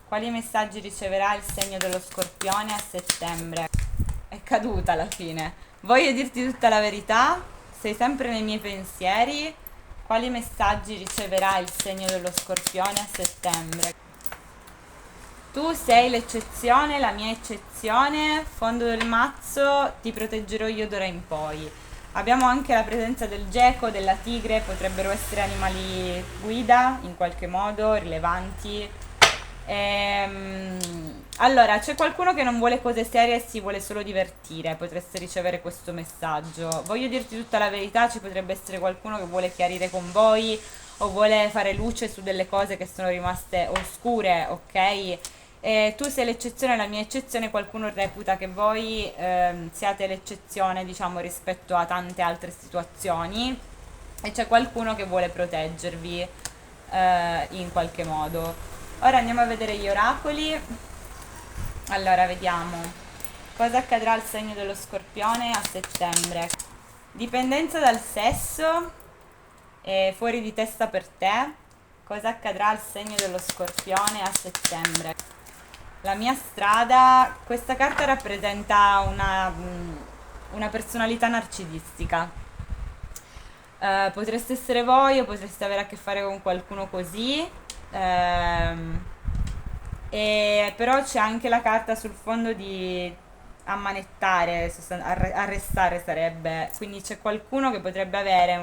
A: Quali messaggi riceverà il segno dello Scorpione a settembre? È caduta alla fine. Voglio dirti tutta la verità. Sei sempre nei miei pensieri. Quali messaggi riceverà il segno dello Scorpione a settembre? Tu sei l'eccezione, la mia eccezione, fondo del mazzo, ti proteggerò io d'ora in poi. Abbiamo anche la presenza del geco, della tigre, potrebbero essere animali guida in qualche modo, rilevanti. Allora, c'è qualcuno che non vuole cose serie e si vuole solo divertire, potreste ricevere questo messaggio. Voglio dirti tutta la verità, ci potrebbe essere qualcuno che vuole chiarire con voi o vuole fare luce su delle cose che sono rimaste oscure, ok? Tu sei l'eccezione, la mia eccezione, qualcuno reputa che voi siate l'eccezione, diciamo, rispetto a tante altre situazioni. e c'è qualcuno che vuole proteggervi in qualche modo. Ora andiamo a vedere gli oracoli. Allora, vediamo cosa accadrà al segno dello Scorpione a settembre. Dipendenza dal sesso e fuori di testa per te. Cosa accadrà al segno dello Scorpione a settembre? La mia strada, questa carta rappresenta una personalità narcisistica. Potreste essere voi o potreste avere a che fare con qualcuno così. E però c'è anche la carta sul fondo di ammanettare, arrestare sarebbe. Quindi c'è qualcuno che potrebbe avere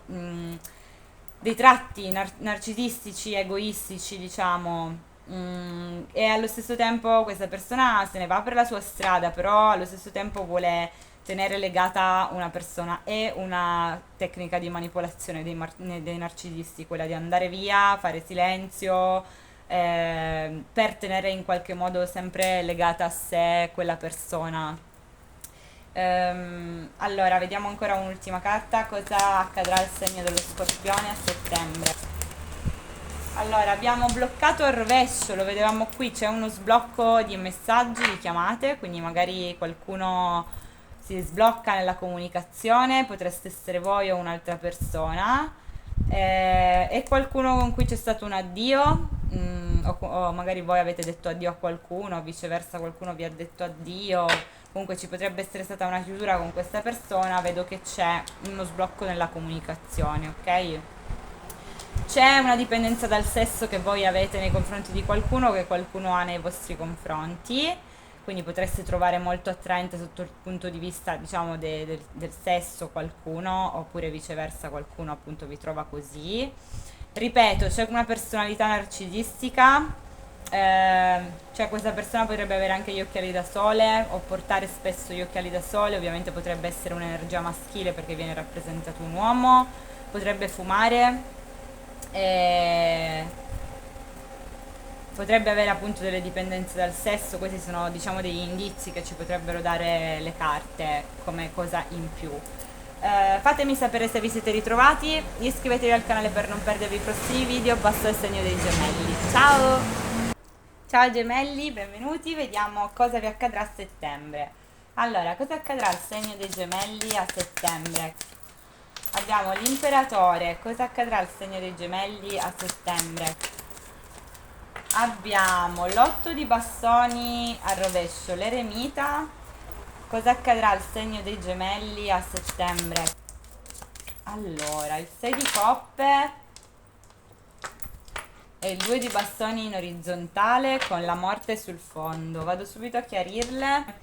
A: dei tratti narcisistici, egoistici, diciamo. E allo stesso tempo questa persona se ne va per la sua strada, però allo stesso tempo vuole tenere legata una persona. È una tecnica di manipolazione dei narcisisti, quella di andare via, fare silenzio, per tenere in qualche modo sempre legata a sé quella persona. Allora, vediamo ancora un'ultima carta. Cosa accadrà al segno dello Scorpione a settembre? Allora, abbiamo bloccato al rovescio, lo vedevamo qui, c'è uno sblocco di messaggi, di chiamate, quindi magari qualcuno si sblocca nella comunicazione, potreste essere voi o un'altra persona, e qualcuno con cui c'è stato un addio, o magari voi avete detto addio a qualcuno, o viceversa qualcuno vi ha detto addio, comunque ci potrebbe essere stata una chiusura con questa persona, vedo che c'è uno sblocco nella comunicazione, ok? C'è una dipendenza dal sesso che voi avete nei confronti di qualcuno, che qualcuno ha nei vostri confronti, quindi potreste trovare molto attraente sotto il punto di vista, diciamo, del sesso qualcuno, oppure viceversa qualcuno appunto vi trova così. Ripeto, c'è una personalità narcisistica, cioè questa persona potrebbe avere anche gli occhiali da sole o portare spesso gli occhiali da sole, ovviamente potrebbe essere un'energia maschile perché viene rappresentato un uomo, potrebbe fumare, e potrebbe avere appunto delle dipendenze dal sesso. Questi sono, diciamo, degli indizi che ci potrebbero dare le carte come cosa in più. Fatemi sapere se vi siete ritrovati, iscrivetevi al canale per non perdervi i prossimi video, passo al segno dei gemelli. Ciao! Ciao gemelli, benvenuti, vediamo cosa vi accadrà a settembre. Allora, cosa accadrà al segno dei gemelli a settembre? Abbiamo l'imperatore, cosa accadrà al segno dei gemelli a settembre? Abbiamo l'otto di bastoni al rovescio, l'eremita, cosa accadrà al segno dei gemelli a settembre? Allora, il 6 di coppe e il 2 di bastoni in orizzontale con la morte sul fondo. Vado subito a chiarirle.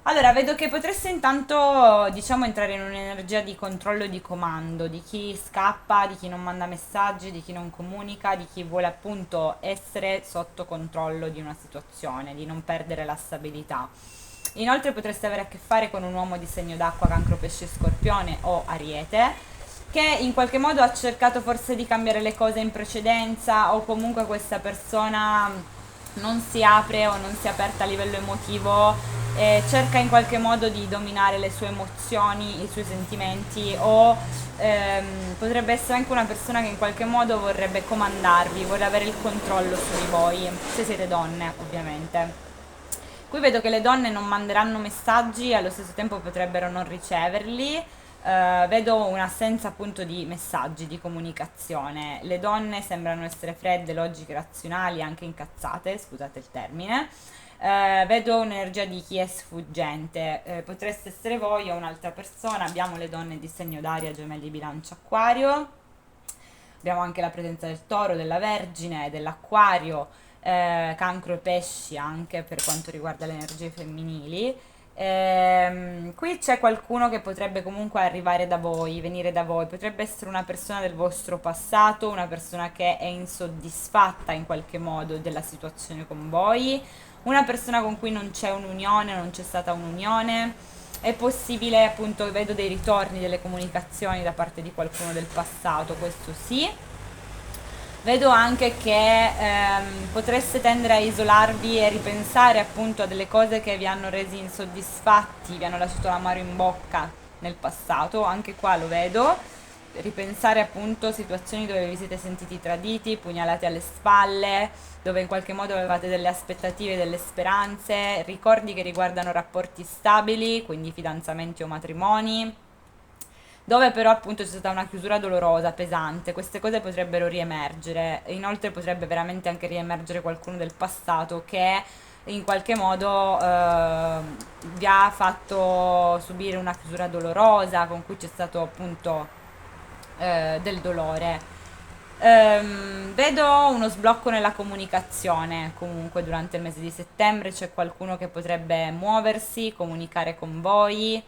A: Allora, vedo che potreste intanto, diciamo, entrare in un'energia di controllo e di comando, di chi scappa, di chi non manda messaggi, di chi non comunica, di chi vuole appunto essere sotto controllo di una situazione, di non perdere la stabilità. Inoltre potreste avere a che fare con un uomo di segno d'acqua, cancro, pesce, scorpione o ariete, che in qualche modo ha cercato forse di cambiare le cose in precedenza, o comunque questa persona non si apre o non si è aperta a livello emotivo, cerca in qualche modo di dominare le sue emozioni, i suoi sentimenti, o potrebbe essere anche una persona che in qualche modo vorrebbe comandarvi, vuole avere il controllo su di voi, se siete donne ovviamente. Qui vedo che le donne non manderanno messaggi e allo stesso tempo potrebbero non riceverli. Vedo un'assenza appunto di messaggi, di comunicazione. Le donne sembrano essere fredde, logiche, razionali, anche incazzate, scusate il termine. Vedo un'energia di chi è sfuggente, potreste essere voi o un'altra persona. Abbiamo le donne di segno d'aria, gemelli, bilancia, acquario. Abbiamo anche la presenza del toro, della vergine, dell'acquario, cancro e pesci anche per quanto riguarda le energie femminili. Qui c'è qualcuno che potrebbe comunque arrivare da voi, venire da voi, potrebbe essere una persona del vostro passato, una persona che è insoddisfatta in qualche modo della situazione con voi, una persona con cui non c'è un'unione, non c'è stata un'unione. È possibile, appunto, vedo dei ritorni delle comunicazioni da parte di qualcuno del passato, questo sì. Vedo anche che potreste tendere a isolarvi e ripensare appunto a delle cose che vi hanno resi insoddisfatti, vi hanno lasciato l'amaro in bocca nel passato, anche qua lo vedo. ripensare appunto situazioni dove vi siete sentiti traditi, pugnalati alle spalle, dove in qualche modo avevate delle aspettative, delle speranze, ricordi che riguardano rapporti stabili, quindi fidanzamenti o matrimoni, dove però appunto c'è stata una chiusura dolorosa, pesante. Queste cose potrebbero riemergere. Inoltre potrebbe veramente anche riemergere qualcuno del passato che in qualche modo vi ha fatto subire una chiusura dolorosa, con cui c'è stato appunto del dolore. Vedo uno sblocco nella comunicazione, comunque durante il mese di settembre c'è qualcuno che potrebbe muoversi, comunicare con voi.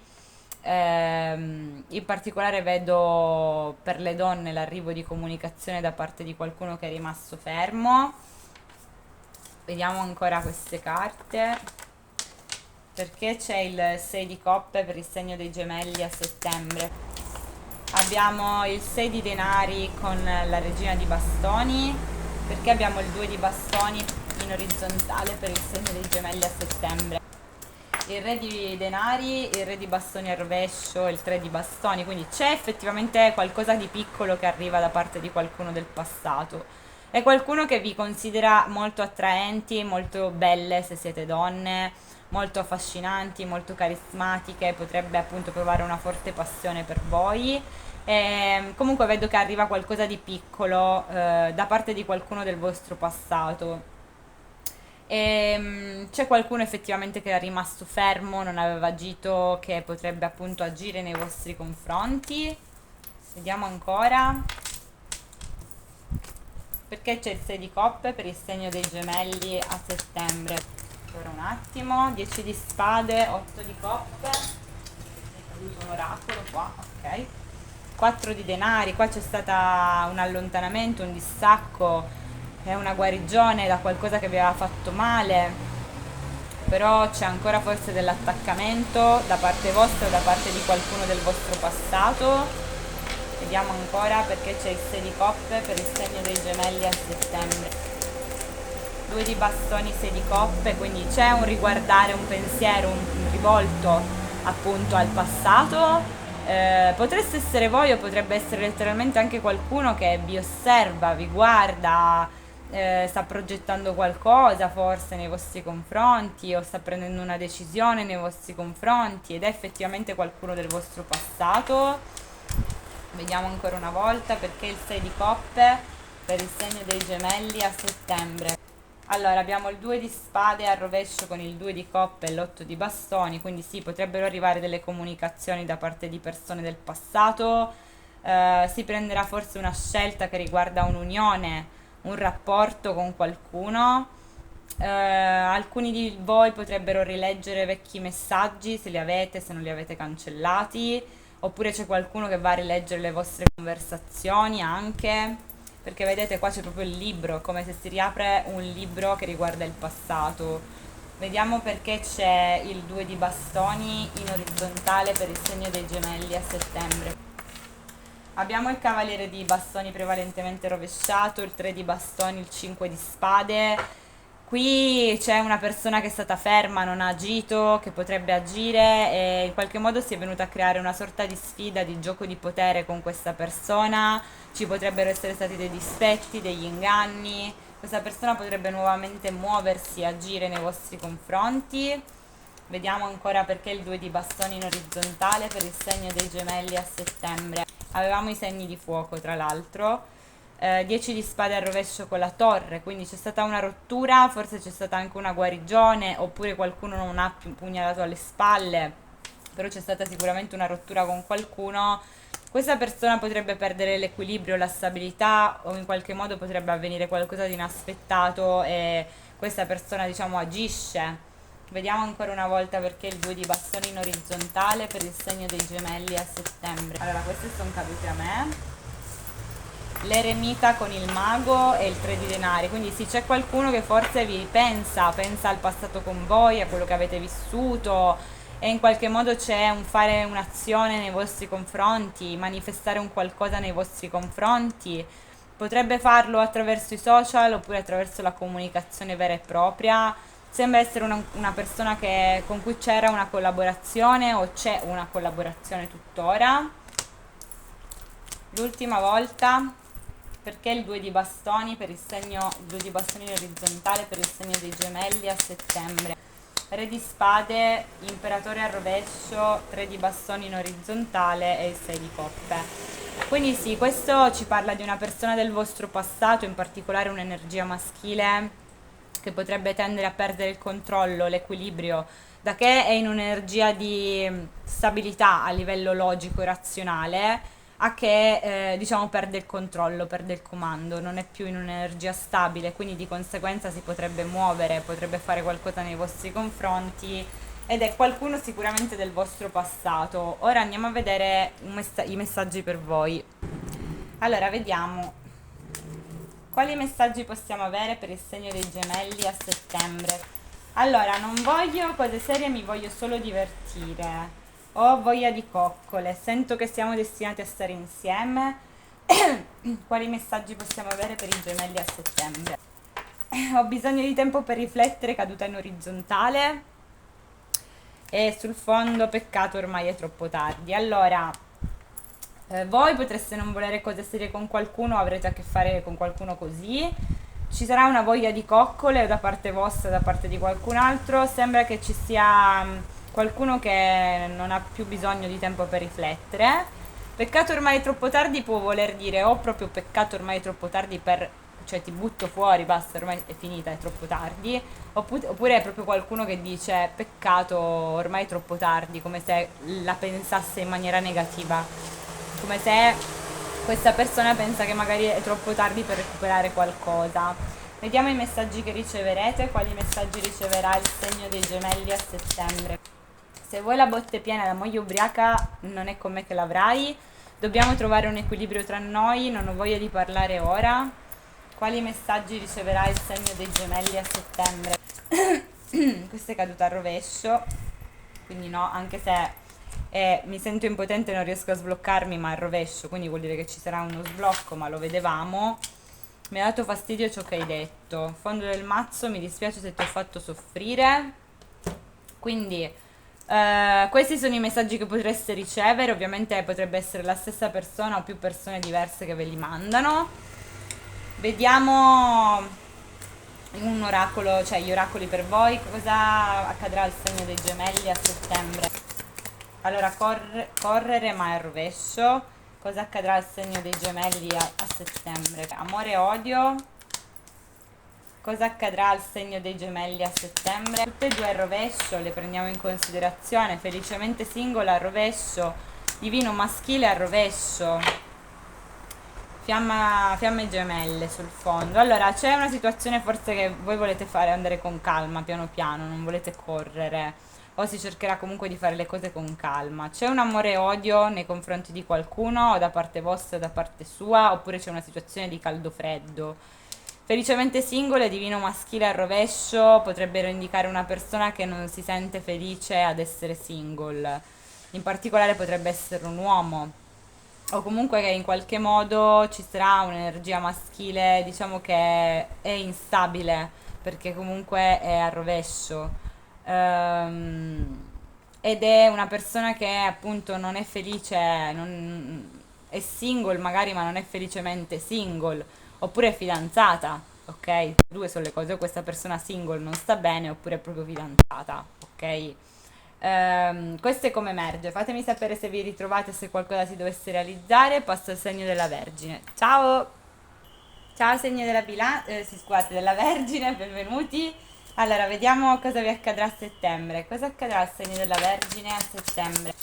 A: In particolare vedo per le donne l'arrivo di comunicazione da parte di qualcuno che è rimasto fermo. Vediamo ancora queste carte. Perché c'è il 6 di coppe per il segno dei gemelli a settembre? Abbiamo il 6 di denari con la regina di bastoni, perché abbiamo il 2 di bastoni in orizzontale per il segno dei gemelli a settembre. Il re di denari, il re di bastoni al rovescio, il 3 di bastoni, quindi c'è effettivamente qualcosa di piccolo che arriva da parte di qualcuno del passato. È qualcuno che vi considera molto attraenti, molto belle se siete donne, molto affascinanti, molto carismatiche, potrebbe appunto provare una forte passione per voi. Comunque vedo che arriva qualcosa di piccolo da parte di qualcuno del vostro passato. C'è qualcuno effettivamente che è rimasto fermo, non aveva agito, che potrebbe appunto agire nei vostri confronti. Vediamo ancora. Perché c'è il 6 di coppe per il segno dei gemelli a settembre? Ora un attimo. 10 di spade, 8 di coppe. È caduto un oracolo qua, ok. 4 di denari, qua c'è stato un allontanamento, un distacco, è una guarigione da qualcosa che vi aveva fatto male, però c'è ancora forse dell'attaccamento da parte vostra o da parte di qualcuno del vostro passato. Vediamo ancora perché c'è il 6 di coppe per il segno dei gemelli a settembre. 2 di bastoni, 6 di coppe, quindi c'è un riguardare, un pensiero, un rivolto appunto al passato. Potreste essere voi o potrebbe essere letteralmente anche qualcuno che vi osserva, vi guarda, sta progettando qualcosa forse nei vostri confronti o sta prendendo una decisione nei vostri confronti ed è effettivamente qualcuno del vostro passato. Vediamo ancora una volta perché il 6 di coppe per il segno dei gemelli a settembre. Allora, abbiamo il 2 di spade al rovescio con il 2 di coppe e l'8 di bastoni, quindi sì, potrebbero arrivare delle comunicazioni da parte di persone del passato, si prenderà forse una scelta che riguarda un'unione, un rapporto con qualcuno. Alcuni di voi potrebbero rileggere vecchi messaggi se li avete, se non li avete cancellati, oppure c'è qualcuno che va a rileggere le vostre conversazioni anche, perché vedete qua c'è proprio il libro, come se si riapre un libro che riguarda il passato. Vediamo perché c'è il 2 di bastoni in orizzontale per il segno dei gemelli a settembre. Abbiamo il cavaliere di bastoni prevalentemente rovesciato, il 3 di bastoni, il 5 di spade. Qui c'è una persona che è stata ferma, non ha agito, che potrebbe agire e in qualche modo si è venuta a creare una sorta di sfida, di gioco di potere con questa persona. Ci potrebbero essere stati dei dispetti, degli inganni. Questa persona potrebbe nuovamente muoversi e agire nei vostri confronti. Vediamo ancora perché il 2 di bastoni in orizzontale per il segno dei gemelli a settembre. Avevamo i segni di fuoco, tra l'altro. 10 di spade al rovescio con la torre, quindi c'è stata una rottura, forse c'è stata anche una guarigione, oppure qualcuno non ha più pugnalato alle spalle, però c'è stata sicuramente una rottura con qualcuno. Questa persona potrebbe perdere l'equilibrio, la stabilità o in qualche modo potrebbe avvenire qualcosa di inaspettato e questa persona diciamo agisce. Vediamo ancora una volta perché il 2 di bastoni in orizzontale per il segno dei gemelli a settembre. Allora, queste sono cadute a me. L'eremita con il mago e il 3 di denari, quindi sì, c'è qualcuno che forse vi pensa al passato con voi, a quello che avete vissuto e in qualche modo c'è un fare un'azione nei vostri confronti, manifestare un qualcosa nei vostri confronti. Potrebbe farlo attraverso i social oppure attraverso la comunicazione vera e propria. Sembra essere una persona con cui c'era una collaborazione o c'è una collaborazione tuttora. l'ultima volta, perché il 2 di bastoni per il segno, il 2 di bastoni in orizzontale per il segno dei gemelli a settembre. Re di spade, imperatore al rovescio, 3 di bastoni in orizzontale e il 6 di coppe. Quindi sì, questo ci parla di una persona del vostro passato, in particolare un'energia maschile che potrebbe tendere a perdere il controllo, l'equilibrio, da che è in un'energia di stabilità a livello logico e razionale, a che diciamo perde il controllo, perde il comando, non è più in un'energia stabile, quindi di conseguenza si potrebbe muovere, potrebbe fare qualcosa nei vostri confronti ed è qualcuno sicuramente del vostro passato. Ora andiamo a vedere i messaggi per voi. Allora, vediamo quali messaggi possiamo avere per il segno dei gemelli a settembre. Allora, non voglio cose serie, mi voglio solo divertire. Ho voglia di coccole, sento che siamo destinati a stare insieme. Quali messaggi possiamo avere per i gemelli a settembre? Ho bisogno di tempo per riflettere, caduta in orizzontale. E sul fondo, peccato, ormai è troppo tardi. Allora, voi potreste non volere cose serie con qualcuno, avrete a che fare con qualcuno così. Ci sarà una voglia di coccole da parte vostra, da parte di qualcun altro. Sembra che ci sia qualcuno che non ha più bisogno di tempo per riflettere. Peccato ormai è troppo tardi può voler dire o proprio peccato ormai è troppo tardi per, cioè ti butto fuori, basta, ormai è finita, è troppo tardi. Oppure è proprio qualcuno che dice peccato ormai è troppo tardi, come se la pensasse in maniera negativa, come se questa persona pensa che magari è troppo tardi per recuperare qualcosa. Vediamo i messaggi che riceverete, quali messaggi riceverà il segno dei gemelli a settembre. Se vuoi la botte piena e la moglie ubriaca, non è con me che l'avrai. Dobbiamo trovare un equilibrio tra noi, non ho voglia di parlare ora. Quali messaggi riceverà il segno dei gemelli a settembre? Questa è caduta al rovescio, quindi no, anche se mi sento impotente e non riesco a sbloccarmi, ma al rovescio, quindi vuol dire che ci sarà uno sblocco, ma lo vedevamo. Mi ha dato fastidio ciò che hai detto. Fondo del mazzo, mi dispiace se ti ho fatto soffrire. Quindi questi sono i messaggi che potreste ricevere. Ovviamente potrebbe essere la stessa persona o più persone diverse che ve li mandano. Vediamo un oracolo, cioè gli oracoli per voi. Cosa accadrà al segno dei gemelli a settembre? Allora, correre ma al rovescio. Cosa accadrà al segno dei gemelli a settembre? Amore e odio. Cosa accadrà al segno dei gemelli a settembre? Tutte e due al rovescio, le prendiamo in considerazione. Felicemente singola al rovescio. Divino maschile al rovescio. Fiamme gemelle sul fondo. Allora, c'è una situazione forse che voi volete fare andare con calma, piano piano, non volete correre. O si cercherà comunque di fare le cose con calma. C'è un amore e odio nei confronti di qualcuno, o da parte vostra o da parte sua, oppure c'è una situazione di caldo-freddo. Felicemente singole, divino maschile al rovescio, potrebbero indicare una persona che non si sente felice ad essere single. In particolare potrebbe essere un uomo o comunque che in qualche modo ci sarà un'energia maschile, diciamo che è instabile perché comunque è al rovescio. Ed è una persona che appunto non è felice, è single magari ma non è felicemente single, oppure è fidanzata, ok? Due sono le cose, o questa persona single non sta bene oppure è proprio fidanzata, ok? Questo è come emerge. Fatemi sapere se vi ritrovate, se qualcosa si dovesse realizzare. Passo al segno della Vergine. Ciao! Ciao segno della sì, scusate, della Vergine, benvenuti. Allora, vediamo cosa vi accadrà a settembre. Cosa accadrà al segno della Vergine a settembre?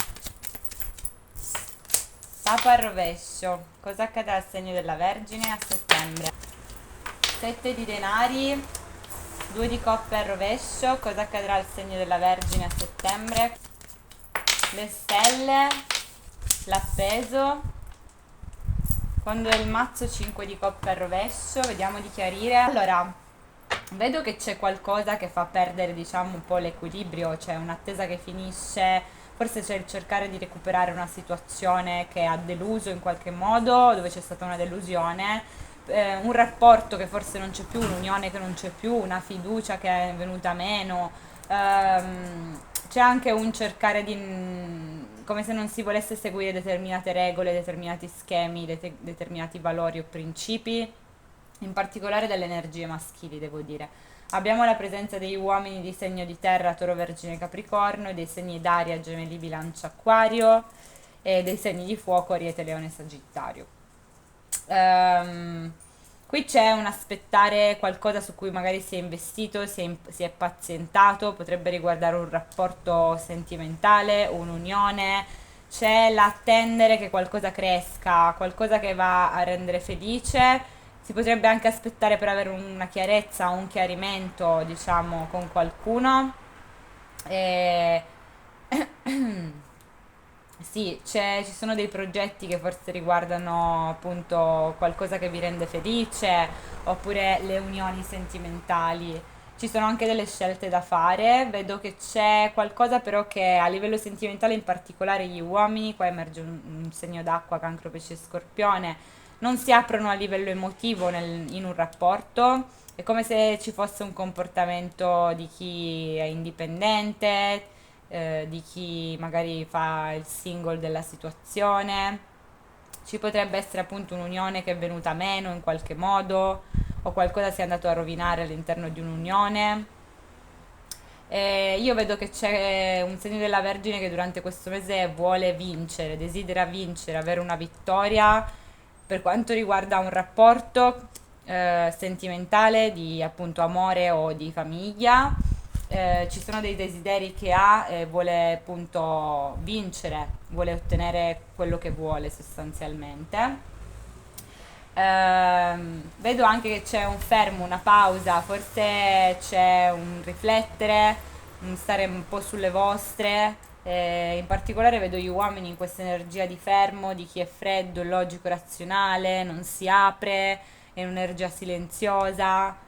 A: Papa al rovescio. Cosa accadrà al segno della Vergine a settembre? 7 di denari, 2 di coppe al rovescio. Cosa accadrà al segno della Vergine a settembre? Le stelle, l'appeso, fondo del mazzo, 5 di coppe al rovescio. Vediamo di chiarire. Allora, vedo che c'è qualcosa che fa perdere, diciamo, un po' l'equilibrio, c'è un'attesa che finisce, forse c'è il cercare di recuperare una situazione che ha deluso in qualche modo, dove c'è stata una delusione, un rapporto che forse non c'è più, un'unione che non c'è più, una fiducia che è venuta meno. C'è anche un cercare di come se non si volesse seguire determinate regole, determinati schemi, determinati valori o principi, in particolare delle energie maschili, devo dire. Abbiamo la presenza degli uomini di segno di terra, Toro, Vergine, Capricorno, e dei segni d'aria, Gemelli, Bilancia, Acquario, e dei segni di fuoco, Ariete, Leone, Sagittario. Qui c'è un aspettare qualcosa su cui magari si è investito, si è pazientato, potrebbe riguardare un rapporto sentimentale, un'unione, c'è l'attendere che qualcosa cresca, qualcosa che va a rendere felice, si potrebbe anche aspettare per avere una chiarezza, un chiarimento, diciamo, con qualcuno. E sì, ci sono dei progetti che forse riguardano appunto qualcosa che vi rende felice, oppure le unioni sentimentali. Ci sono anche delle scelte da fare, vedo che c'è qualcosa però che a livello sentimentale, in particolare gli uomini, qua emerge un segno d'acqua, Cancro, Pesce e Scorpione, non si aprono a livello emotivo in un rapporto, è come se ci fosse un comportamento di chi è indipendente, di chi magari fa il single della situazione. Ci potrebbe essere appunto un'unione che è venuta meno in qualche modo, o qualcosa si è andato a rovinare all'interno di un'unione. Io vedo che c'è un segno della Vergine che durante questo mese vuole vincere, desidera vincere, avere una vittoria per quanto riguarda un rapporto sentimentale di appunto amore o di famiglia. Ci sono dei desideri che ha e vuole appunto vincere, vuole ottenere quello che vuole sostanzialmente. Vedo anche che c'è un fermo, una pausa, forse c'è un riflettere, un stare un po' sulle vostre. In particolare vedo gli uomini in questa energia di fermo, di chi è freddo, logico, razionale, non si apre, è un'energia silenziosa.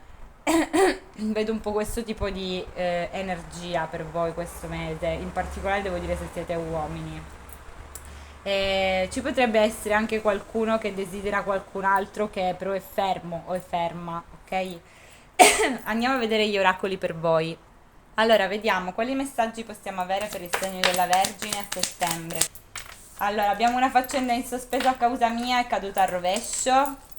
A: Vedo un po' questo tipo di energia per voi questo mese, in particolare devo dire se siete uomini. Ci potrebbe essere anche qualcuno che desidera qualcun altro che però è fermo o è ferma, ok? Andiamo a vedere gli oracoli per voi. Allora, vediamo quali messaggi possiamo avere per il segno della Vergine a settembre. Allora, abbiamo una faccenda in sospeso a causa mia, è caduta al rovescio.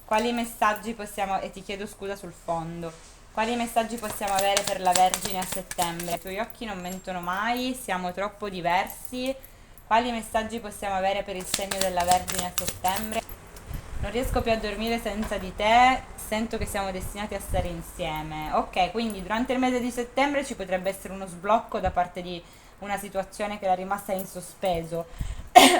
A: Quali messaggi possiamo... E ti chiedo scusa sul fondo. Quali messaggi possiamo avere per la Vergine a settembre? I tuoi occhi non mentono mai, siamo troppo diversi. Quali messaggi possiamo avere per il segno della Vergine a settembre? Non riesco più a dormire senza di te, sento che siamo destinati a stare insieme. Ok, quindi durante il mese di settembre ci potrebbe essere uno sblocco da parte di una situazione che era rimasta in sospeso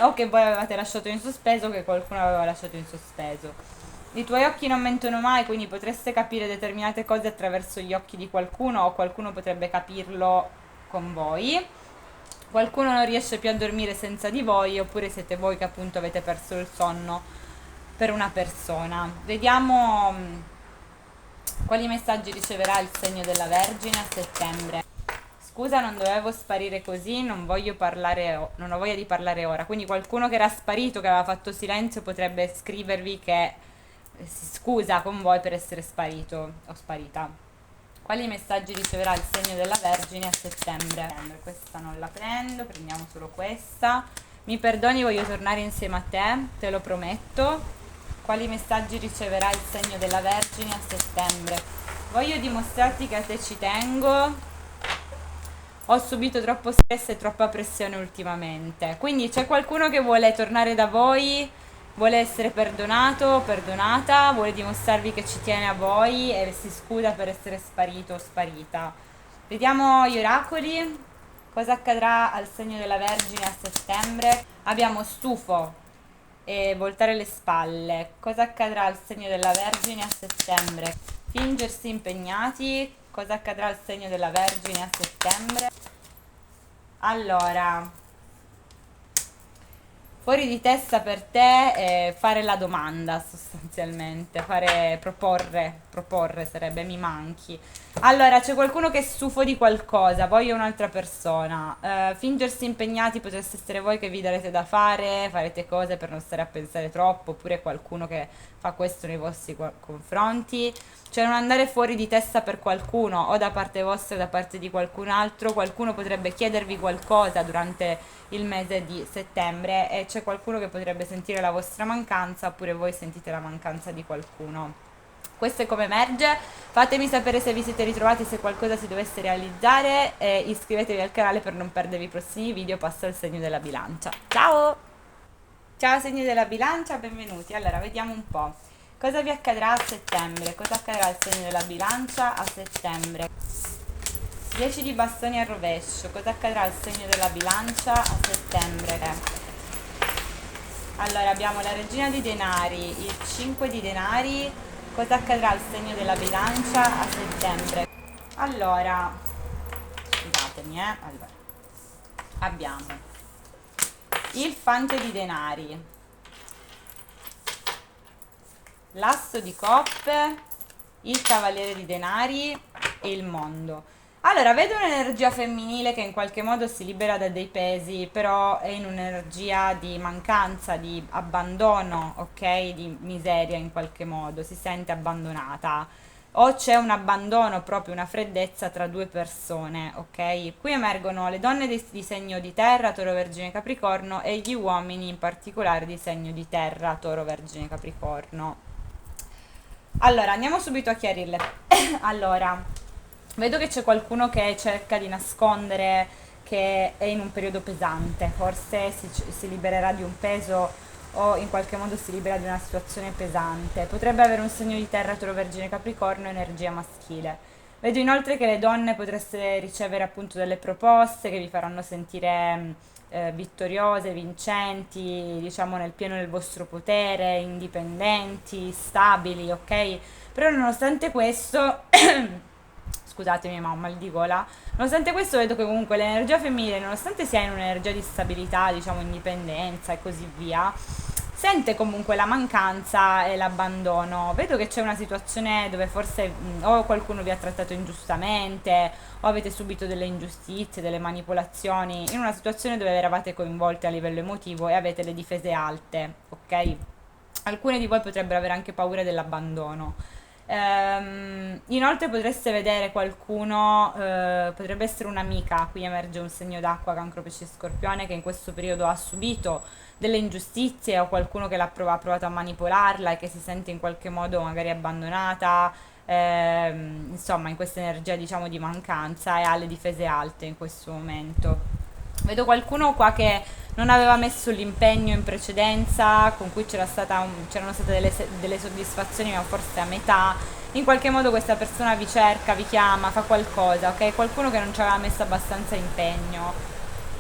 A: o che voi avevate lasciato in sospeso o che qualcuno aveva lasciato in sospeso. I tuoi occhi non mentono mai, quindi potreste capire determinate cose attraverso gli occhi di qualcuno o qualcuno potrebbe capirlo con voi. Qualcuno non riesce più a dormire senza di voi, oppure siete voi che appunto avete perso il sonno per una persona. Vediamo quali messaggi riceverà il segno della Vergine a settembre. Scusa, non dovevo sparire così, non voglio parlare, non ho voglia di parlare ora. Quindi qualcuno che era sparito, che aveva fatto silenzio, potrebbe scrivervi che si scusa con voi per essere sparito o sparita. Quali messaggi riceverà il segno della Vergine a settembre? Questa non la prendo, prendiamo solo questa. Mi perdoni, voglio tornare insieme a te lo prometto. Quali messaggi riceverà il segno della Vergine a settembre? Voglio dimostrarti che a te ci tengo. Ho subito troppo stress e troppa pressione ultimamente. Quindi c'è qualcuno che vuole tornare da voi, vuole essere perdonato o perdonata, vuole dimostrarvi che ci tiene a voi e si scusa per essere sparito o sparita. Vediamo gli oracoli. Cosa accadrà al segno della Vergine a settembre? Abbiamo stufo e voltare le spalle. Cosa accadrà al segno della Vergine a settembre? Fingersi impegnati. Cosa accadrà al segno della Vergine a settembre? Allora, fuori di testa per te è fare la domanda sostanzialmente, proporre sarebbe mi manchi. Allora, c'è qualcuno che è stufo di qualcosa, voglio un'altra persona. Fingersi impegnati potreste essere voi che vi darete da fare, farete cose per non stare a pensare troppo, oppure qualcuno che fa questo nei vostri confronti. Cioè non andare fuori di testa per qualcuno, o da parte vostra o da parte di qualcun altro. Qualcuno potrebbe chiedervi qualcosa durante il mese di settembre e c'è qualcuno che potrebbe sentire la vostra mancanza, oppure voi sentite la mancanza di qualcuno. Questo è come emerge. Fatemi sapere se vi siete ritrovati, se qualcosa si dovesse realizzare, e iscrivetevi al canale per non perdervi i prossimi video. Passo al segno della bilancia. Ciao! Ciao segno della bilancia, benvenuti. Allora, vediamo un po'. Cosa vi accadrà a settembre? Cosa accadrà al segno della bilancia a settembre? 10 di bastoni al rovescio. Cosa accadrà al segno della bilancia a settembre? Allora, abbiamo la regina di denari, il 5 di denari. Cosa accadrà al segno della bilancia a settembre? Allora, scusatemi, allora, abbiamo il fante di denari, l'asso di coppe, il cavaliere di denari e il mondo. Allora, vedo un'energia femminile che in qualche modo si libera da dei pesi, però è in un'energia di mancanza, di abbandono, ok? Di miseria in qualche modo, si sente abbandonata. O c'è un abbandono, proprio una freddezza tra due persone, ok? Qui emergono le donne di segno di terra, Toro, Vergine, Capricorno, e gli uomini in particolare di segno di terra, Toro, Vergine, Capricorno. Allora, andiamo subito a chiarirle. Allora, vedo che c'è qualcuno che cerca di nascondere che è in un periodo pesante, forse si libererà di un peso o in qualche modo si libera di una situazione pesante. Potrebbe avere un segno di terra, Toro, Vergine, Capricorno, energia maschile. Vedo inoltre che le donne potreste ricevere appunto delle proposte che vi faranno sentire vittoriose, vincenti, diciamo nel pieno del vostro potere, indipendenti, stabili, ok? Però nonostante questo, scusatemi ma ho un mal di gola, nonostante questo vedo che comunque l'energia femminile, nonostante sia in un'energia di stabilità, diciamo indipendenza e così via, sente comunque la mancanza e l'abbandono. Vedo che c'è una situazione dove forse o qualcuno vi ha trattato ingiustamente o avete subito delle ingiustizie, delle manipolazioni, in una situazione dove eravate coinvolte a livello emotivo e avete le difese alte, ok? Alcune di voi potrebbero avere anche paura dell'abbandono. Inoltre potreste vedere qualcuno, potrebbe essere un'amica, qui emerge un segno d'acqua, Cancro, Pesce, Scorpione, che in questo periodo ha subito delle ingiustizie o qualcuno che ha provato a manipolarla e che si sente in qualche modo magari abbandonata, insomma in questa energia diciamo di mancanza e ha le difese alte in questo momento. Vedo qualcuno qua che non aveva messo l'impegno in precedenza, con cui c'erano state delle soddisfazioni, ma forse a metà. In qualche modo questa persona vi cerca, vi chiama, fa qualcosa, ok? Qualcuno che non ci aveva messo abbastanza impegno.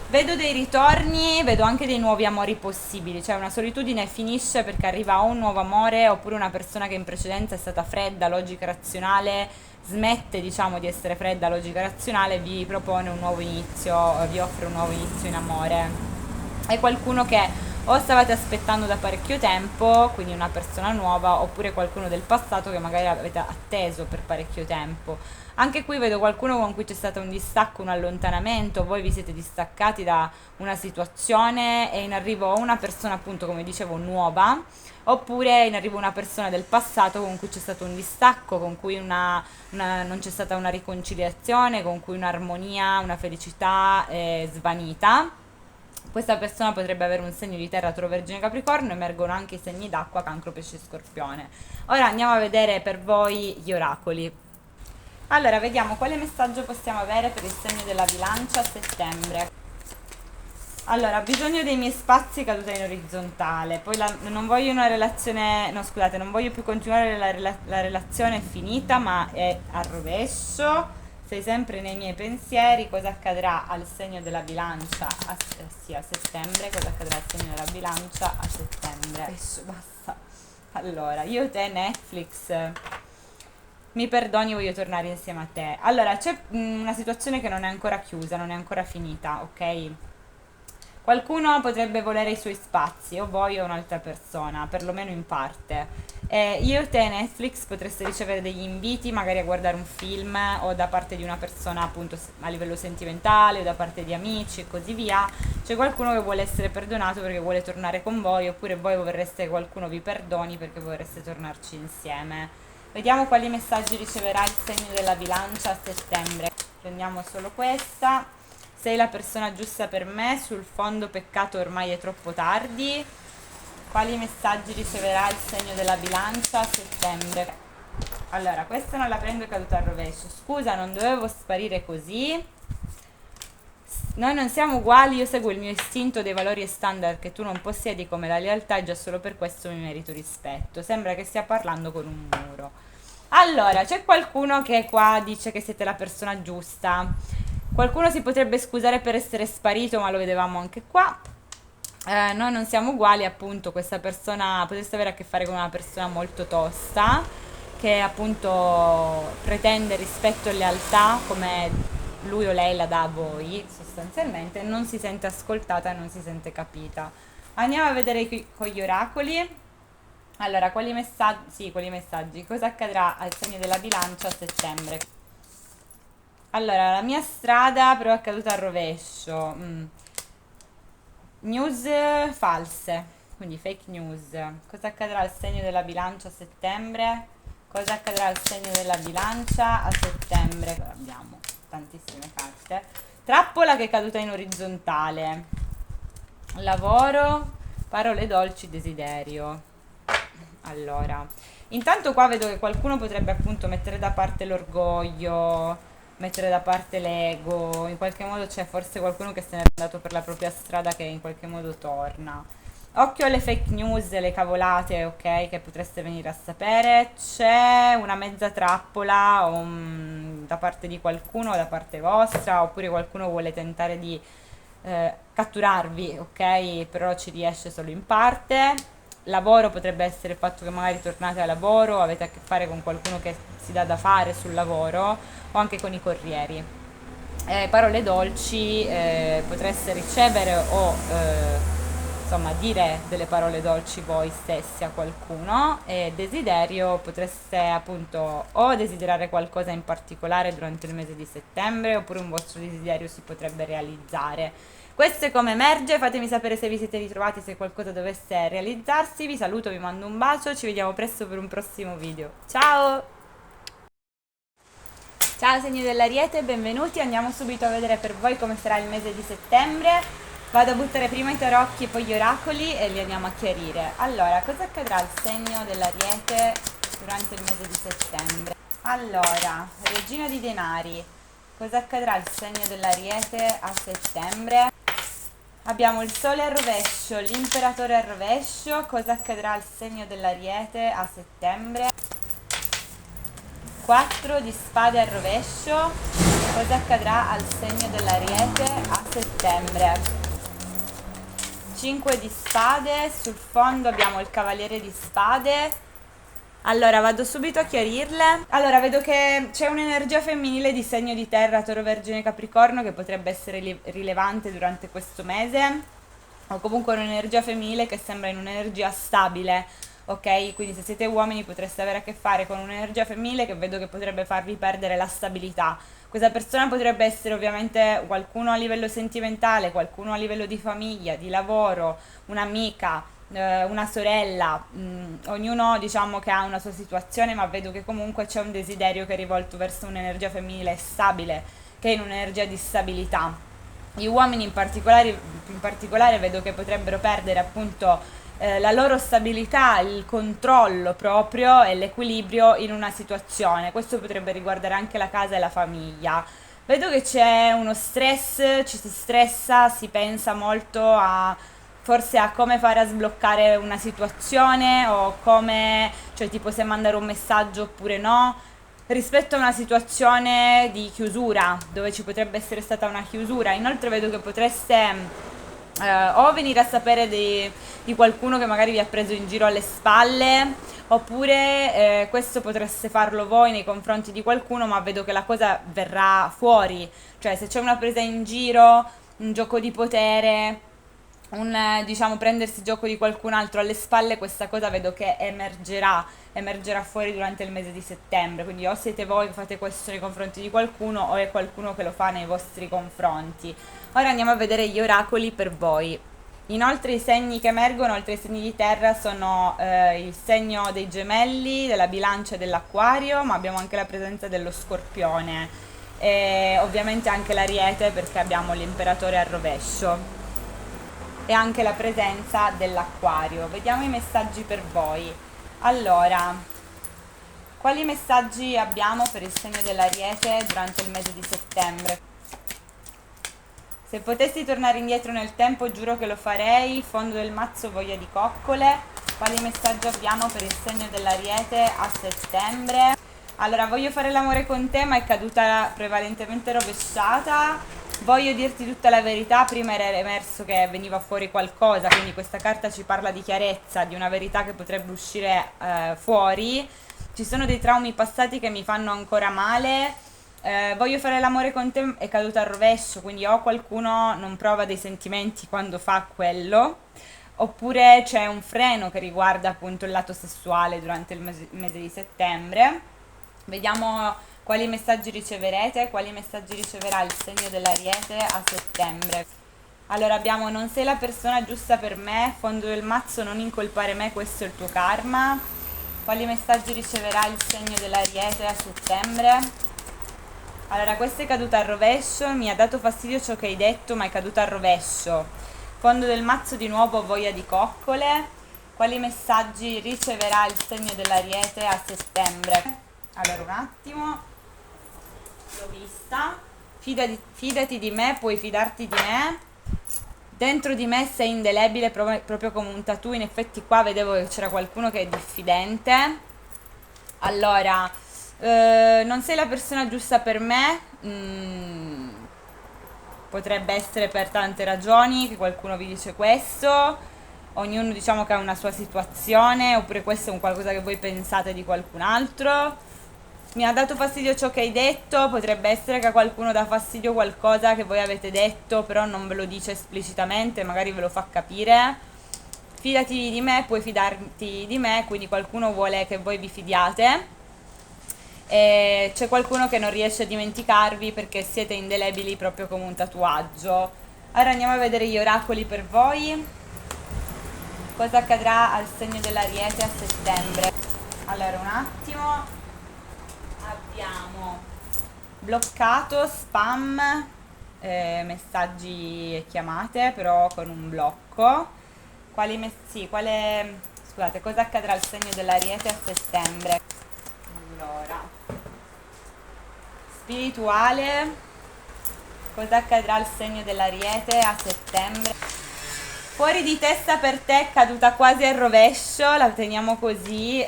A: Vedo dei ritorni, vedo anche dei nuovi amori possibili, cioè una solitudine finisce perché arriva o un nuovo amore oppure una persona che in precedenza è stata fredda, logica, razionale, smette diciamo di essere fredda, logica, razionale e vi propone un nuovo inizio, vi offre un nuovo inizio in amore. È qualcuno che o stavate aspettando da parecchio tempo, quindi una persona nuova, oppure qualcuno del passato che magari avete atteso per parecchio tempo. Anche qui vedo qualcuno con cui c'è stato un distacco, un allontanamento, voi vi siete distaccati da una situazione e in arrivo una persona appunto come dicevo nuova, oppure in arrivo una persona del passato con cui c'è stato un distacco, con cui non c'è stata una riconciliazione, con cui un'armonia, una felicità è svanita. Questa persona potrebbe avere un segno di terra, Toro, Vergine, Capricorno, emergono anche i segni d'acqua, Cancro, Pesce, Scorpione. Ora andiamo a vedere per voi gli oracoli. Allora, vediamo quale messaggio possiamo avere per il segno della bilancia a settembre. Allora, ho bisogno dei miei spazi, caduta in orizzontale. Poi non voglio una relazione, no scusate, non voglio più continuare la relazione è finita, ma è al rovescio. Sei sempre nei miei pensieri. Cosa accadrà al segno della bilancia a settembre? Cosa accadrà al segno della bilancia a settembre? Adesso basta. Allora, io te Netflix, mi perdoni, voglio tornare insieme a te. Allora, c'è una situazione che non è ancora chiusa, non è ancora finita, ok? Qualcuno potrebbe volere i suoi spazi, o voi o un'altra persona, perlomeno in parte. Io e te Netflix potreste ricevere degli inviti magari a guardare un film o da parte di una persona appunto a livello sentimentale o da parte di amici e così via. C'è qualcuno che vuole essere perdonato perché vuole tornare con voi, oppure voi vorreste che qualcuno vi perdoni perché vorreste tornarci insieme. Vediamo quali messaggi riceverà il segno della bilancia a settembre. Prendiamo solo questa. Sei la persona giusta per me, sul fondo peccato ormai è troppo tardi. Quali messaggi riceverà il segno della bilancia a settembre? Allora, questa non la prendo, è caduta al rovescio. Scusa, non dovevo sparire così. Noi non siamo uguali, io seguo il mio istinto dei valori e standard che tu non possiedi come la lealtà e già solo per questo mi merito rispetto. Sembra che stia parlando con un muro. Allora, c'è qualcuno che qua dice che siete la persona giusta. Qualcuno si potrebbe scusare per essere sparito, ma lo vedevamo anche qua. Noi non siamo uguali, appunto, questa persona potreste avere a che fare con una persona molto tosta che appunto pretende rispetto e lealtà come lui o lei la dà a voi, sostanzialmente, non si sente ascoltata e non si sente capita. Andiamo a vedere con gli oracoli. Allora, quali messaggi? Sì, quali messaggi. Cosa accadrà al segno della bilancia a settembre? Allora, la mia strada però è caduta al rovescio. News false, quindi fake news. Cosa accadrà al segno della bilancia a settembre? Cosa accadrà al segno della bilancia a settembre? Abbiamo tantissime carte. Trappola che è caduta in orizzontale. Lavoro, parole dolci, desiderio. Allora, intanto qua vedo che qualcuno potrebbe appunto mettere da parte l'orgoglio, mettere da parte l'ego, in qualche modo c'è forse qualcuno che se n'è andato per la propria strada che in qualche modo torna. Occhio alle fake news, le cavolate, ok, che potreste venire a sapere. C'è una mezza trappola da parte di qualcuno o da parte vostra, oppure qualcuno vuole tentare di catturarvi, ok, però ci riesce solo in parte. Lavoro potrebbe essere il fatto che magari tornate a lavoro, avete a che fare con qualcuno che si dà da fare sul lavoro o anche con i corrieri. Parole dolci, potreste ricevere o insomma dire delle parole dolci voi stessi a qualcuno, e desiderio potreste appunto o desiderare qualcosa in particolare durante il mese di settembre, oppure un vostro desiderio si potrebbe realizzare. Questo è come emerge, fatemi sapere se vi siete ritrovati, se qualcosa dovesse realizzarsi. Vi saluto, vi mando un bacio, ci vediamo presto per un prossimo video. Ciao! Ciao segni dell'Ariete, benvenuti, andiamo subito a vedere per voi come sarà il mese di settembre. Vado a buttare prima i tarocchi e poi gli oracoli e li andiamo a chiarire. Allora, cosa accadrà al segno dell'Ariete durante il mese di settembre? Allora, Regina di Denari, cosa accadrà al segno dell'Ariete a settembre? Abbiamo il Sole al rovescio, l'Imperatore al rovescio, cosa accadrà al segno dell'Ariete a settembre? 4 di spade al rovescio, cosa accadrà al segno dell'Ariete a settembre? 5 di spade, sul fondo abbiamo il Cavaliere di spade. Allora, vado subito a chiarirle. Allora, vedo che c'è un'energia femminile di segno di terra, Toro, Vergine, Capricorno, che potrebbe essere rilevante durante questo mese, o comunque un'energia femminile che sembra in un'energia stabile, ok? Quindi se siete uomini potreste avere a che fare con un'energia femminile che vedo che potrebbe farvi perdere la stabilità. Questa persona potrebbe essere ovviamente qualcuno a livello sentimentale, qualcuno a livello di famiglia, di lavoro, un'amica, una sorella, ognuno diciamo che ha una sua situazione, ma vedo che comunque c'è un desiderio che è rivolto verso un'energia femminile stabile, che è in un'energia di stabilità. Gli uomini in particolare vedo che potrebbero perdere appunto la loro stabilità, il controllo proprio e l'equilibrio in una situazione. Questo potrebbe riguardare anche la casa e la famiglia. Vedo che c'è uno stress, ci si stressa, si pensa molto a forse a come fare a sbloccare una situazione o come, cioè tipo se mandare un messaggio oppure no, rispetto a una situazione di chiusura, dove ci potrebbe essere stata una chiusura. Inoltre vedo che potreste o venire a sapere di qualcuno che magari vi ha preso in giro alle spalle, oppure questo potreste farlo voi nei confronti di qualcuno, ma vedo che la cosa verrà fuori, cioè se c'è una presa in giro, un gioco di potere, diciamo, prendersi gioco di qualcun altro alle spalle, questa cosa vedo che emergerà fuori durante il mese di settembre, quindi o siete voi che fate questo nei confronti di qualcuno o è qualcuno che lo fa nei vostri confronti. Ora andiamo a vedere gli oracoli per voi. Inoltre i segni che emergono, oltre ai segni di terra, sono il segno dei gemelli, della bilancia e dell'acquario, ma abbiamo anche la presenza dello scorpione e ovviamente anche l'ariete perché abbiamo l'imperatore al rovescio e anche la presenza dell'acquario. Vediamo i messaggi per voi. Allora, quali messaggi abbiamo per il segno dell'ariete durante il mese di settembre? Se potessi tornare indietro nel tempo, giuro che lo farei. Fondo del mazzo, voglia di coccole. Quali messaggi abbiamo per il segno dell'ariete a settembre? Allora, voglio fare l'amore con te, ma è caduta prevalentemente rovesciata. Voglio dirti tutta la verità, prima era emerso che veniva fuori qualcosa, quindi questa carta ci parla di chiarezza, di una verità che potrebbe uscire fuori. Ci sono dei traumi passati che mi fanno ancora male. Voglio fare l'amore con te è caduta al rovescio, quindi o qualcuno non prova dei sentimenti quando fa quello, oppure c'è un freno che riguarda appunto il lato sessuale durante il mese di settembre. Vediamo quali messaggi riceverete, quali messaggi riceverà il segno dell'Ariete a settembre. Allora abbiamo non sei la persona giusta per me, fondo del mazzo non incolpare me, questo è il tuo karma. Quali messaggi riceverà il segno dell'Ariete a settembre? Allora questa è caduta al rovescio, mi ha dato fastidio ciò che hai detto ma è caduta al rovescio. Fondo del mazzo di nuovo voglia di coccole. Quali messaggi riceverà il segno dell'Ariete a settembre? Allora un attimo, l'ho vista. Fidati di me, puoi fidarti di me. Dentro di me sei indelebile proprio come un tattoo. In effetti qua vedevo che c'era qualcuno che è diffidente. Allora, non sei la persona giusta per me. Potrebbe essere per tante ragioni che qualcuno vi dice questo. Ognuno diciamo che ha una sua situazione, oppure questo è un qualcosa che voi pensate di qualcun altro. Mi ha dato fastidio ciò che hai detto, potrebbe essere che a qualcuno dà fastidio qualcosa che voi avete detto, però non ve lo dice esplicitamente, magari ve lo fa capire. Fidati di me, puoi fidarti di me, quindi qualcuno vuole che voi vi fidiate. E c'è qualcuno che non riesce a dimenticarvi perché siete indelebili proprio come un tatuaggio. Ora andiamo a vedere gli oracoli per voi. Cosa accadrà al segno dell'Ariete a settembre? Allora un attimo. Abbiamo bloccato, spam, messaggi e chiamate, però con un blocco. Scusate, cosa accadrà al segno dell'Ariete a settembre? Allora, spirituale, cosa accadrà al segno dell'Ariete a settembre? Fuori di testa per te è caduta quasi al rovescio, la teniamo così.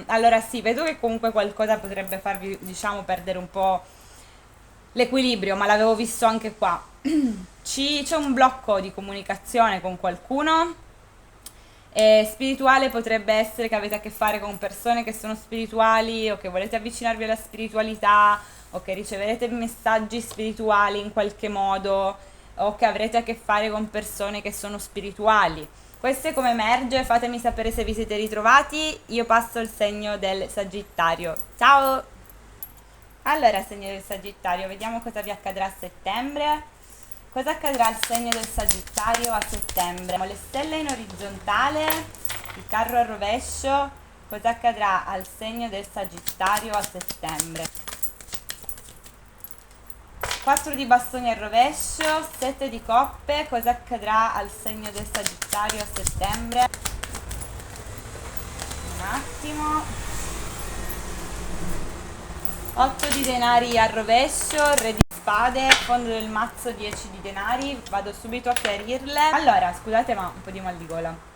A: Allora sì, vedo che comunque qualcosa potrebbe farvi, diciamo, perdere un po' l'equilibrio, ma l'avevo visto anche qua. C'è un blocco di comunicazione con qualcuno. Spirituale potrebbe essere che avete a che fare con persone che sono spirituali o che volete avvicinarvi alla spiritualità o che riceverete messaggi spirituali in qualche modo o che avrete a che fare con persone che sono spirituali. Questo è come emerge, fatemi sapere se vi siete ritrovati. Io passo il segno del Sagittario. Ciao! Allora, segno del Sagittario, vediamo cosa vi accadrà a settembre. Cosa accadrà al segno del Sagittario a settembre? Le stelle in orizzontale, il carro al rovescio. Cosa accadrà al segno del Sagittario a settembre? 4 di bastoni al rovescio, 7 di coppe, cosa accadrà al segno del Sagittario a settembre? Un attimo. 8 di denari al rovescio, re di spade, fondo del mazzo 10 di denari, vado subito a chiarirle. Allora, scusate ma un po' di mal di gola.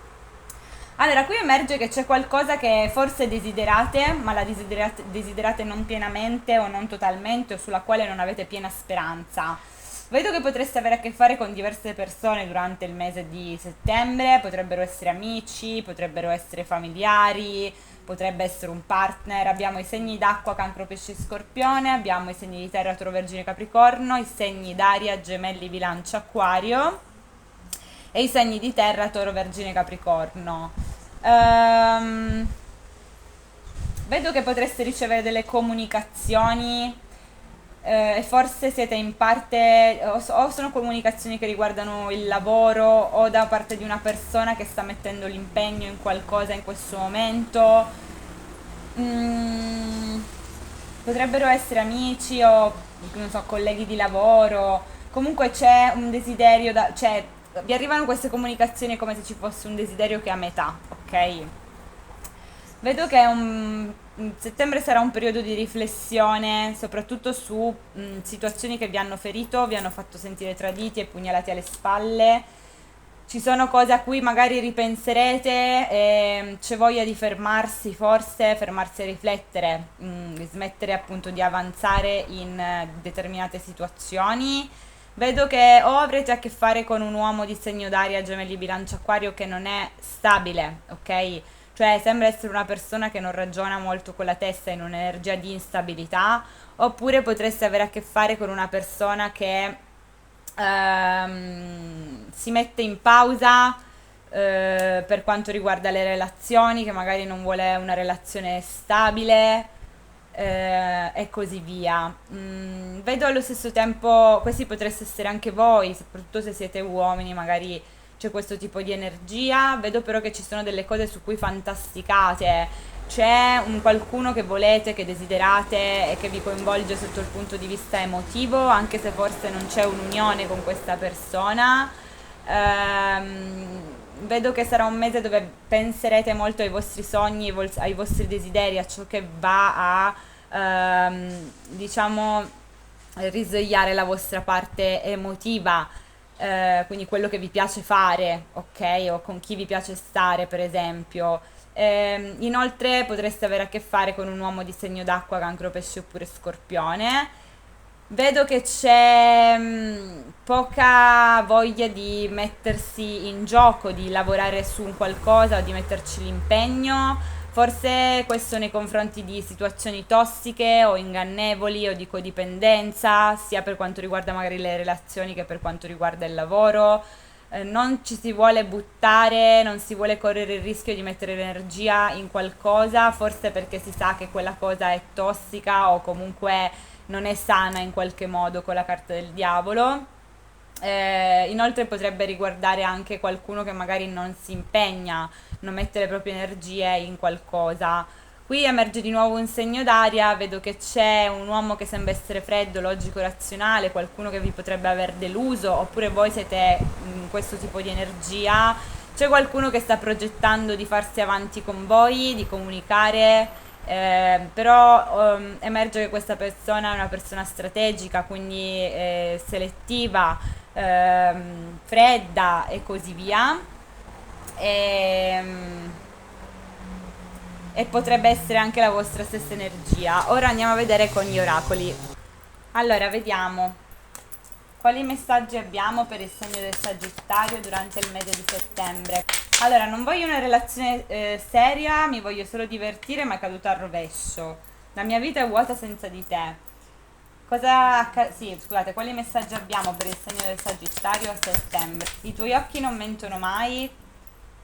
A: Allora, qui emerge che c'è qualcosa che forse desiderate, ma la desiderate non pienamente o non totalmente o sulla quale non avete piena speranza. Vedo che potreste avere a che fare con diverse persone durante il mese di settembre, potrebbero essere amici, potrebbero essere familiari, potrebbe essere un partner. Abbiamo i segni d'acqua, cancro, pesce, scorpione, abbiamo i segni di terra, toro, vergine, capricorno, i segni d'aria, gemelli, bilancia, acquario. e i segni di terra Toro, Vergine, Capricorno. Ehm, Vedo che potreste ricevere delle comunicazioni e forse siete in parte o sono comunicazioni che riguardano il lavoro o da parte di una persona che sta mettendo l'impegno in qualcosa in questo momento. Mm, Potrebbero essere amici o non so, colleghi di lavoro. Comunque c'è un desiderio cioè vi arrivano queste comunicazioni come se ci fosse un desiderio che è a metà, ok? Vedo che settembre sarà un periodo di riflessione, soprattutto su situazioni che vi hanno ferito, vi hanno fatto sentire traditi e pugnalati alle spalle. Ci sono cose a cui magari ripenserete e c'è voglia di fermarsi, forse fermarsi a riflettere, smettere appunto di avanzare in determinate situazioni. Vedo che o avrete a che fare con un uomo di segno d'aria, gemelli, bilancia, acquario, che non è stabile, ok? Cioè sembra essere una persona che non ragiona molto con la testa, in un'energia di instabilità, oppure potreste avere a che fare con una persona che si mette in pausa per quanto riguarda le relazioni, che magari non vuole una relazione stabile e così via. Vedo allo stesso tempo, questi potreste essere anche voi, soprattutto se siete uomini, magari c'è questo tipo di energia. Vedo però che ci sono delle cose su cui fantasticate. C'è un qualcuno che volete, che desiderate e che vi coinvolge sotto il punto di vista emotivo, anche se forse non c'è un'unione con questa persona. Vedo che sarà un mese dove penserete molto ai vostri sogni, ai vostri desideri, a ciò che va a, diciamo, risvegliare la vostra parte emotiva, quindi quello che vi piace fare, ok? O con chi vi piace stare, per esempio. Inoltre potreste avere a che fare con un uomo di segno d'acqua, Cancro, Pesce oppure Scorpione. Vedo che c'è poca voglia di mettersi in gioco, di lavorare su un qualcosa o di metterci l'impegno. Forse questo nei confronti di situazioni tossiche o ingannevoli o di codipendenza, sia per quanto riguarda magari le relazioni che per quanto riguarda il lavoro. Non ci si vuole buttare, non si vuole correre il rischio di mettere l'energia in qualcosa, forse perché si sa che quella cosa è tossica o comunque non è sana in qualche modo, con la carta del diavolo. Inoltre potrebbe riguardare anche qualcuno che magari non si impegna, non mette le proprie energie in qualcosa. Qui emerge di nuovo un segno d'aria, vedo che c'è un uomo che sembra essere freddo, logico, razionale, qualcuno che vi potrebbe aver deluso, oppure voi siete in questo tipo di energia. C'è qualcuno che sta progettando di farsi avanti con voi, di comunicare, però emerge che questa persona è una persona strategica, quindi selettiva, fredda e così via. Ehm, e potrebbe essere anche la vostra stessa energia. Ora andiamo a vedere con gli oracoli. Allora, vediamo quali messaggi abbiamo per il segno del Sagittario durante il mese di settembre. Allora, non voglio una relazione seria, mi voglio solo divertire, ma è caduta al rovescio. La mia vita è vuota senza di te. Sì, scusate, quali messaggi abbiamo per il segno del Sagittario a settembre? I tuoi occhi non mentono mai.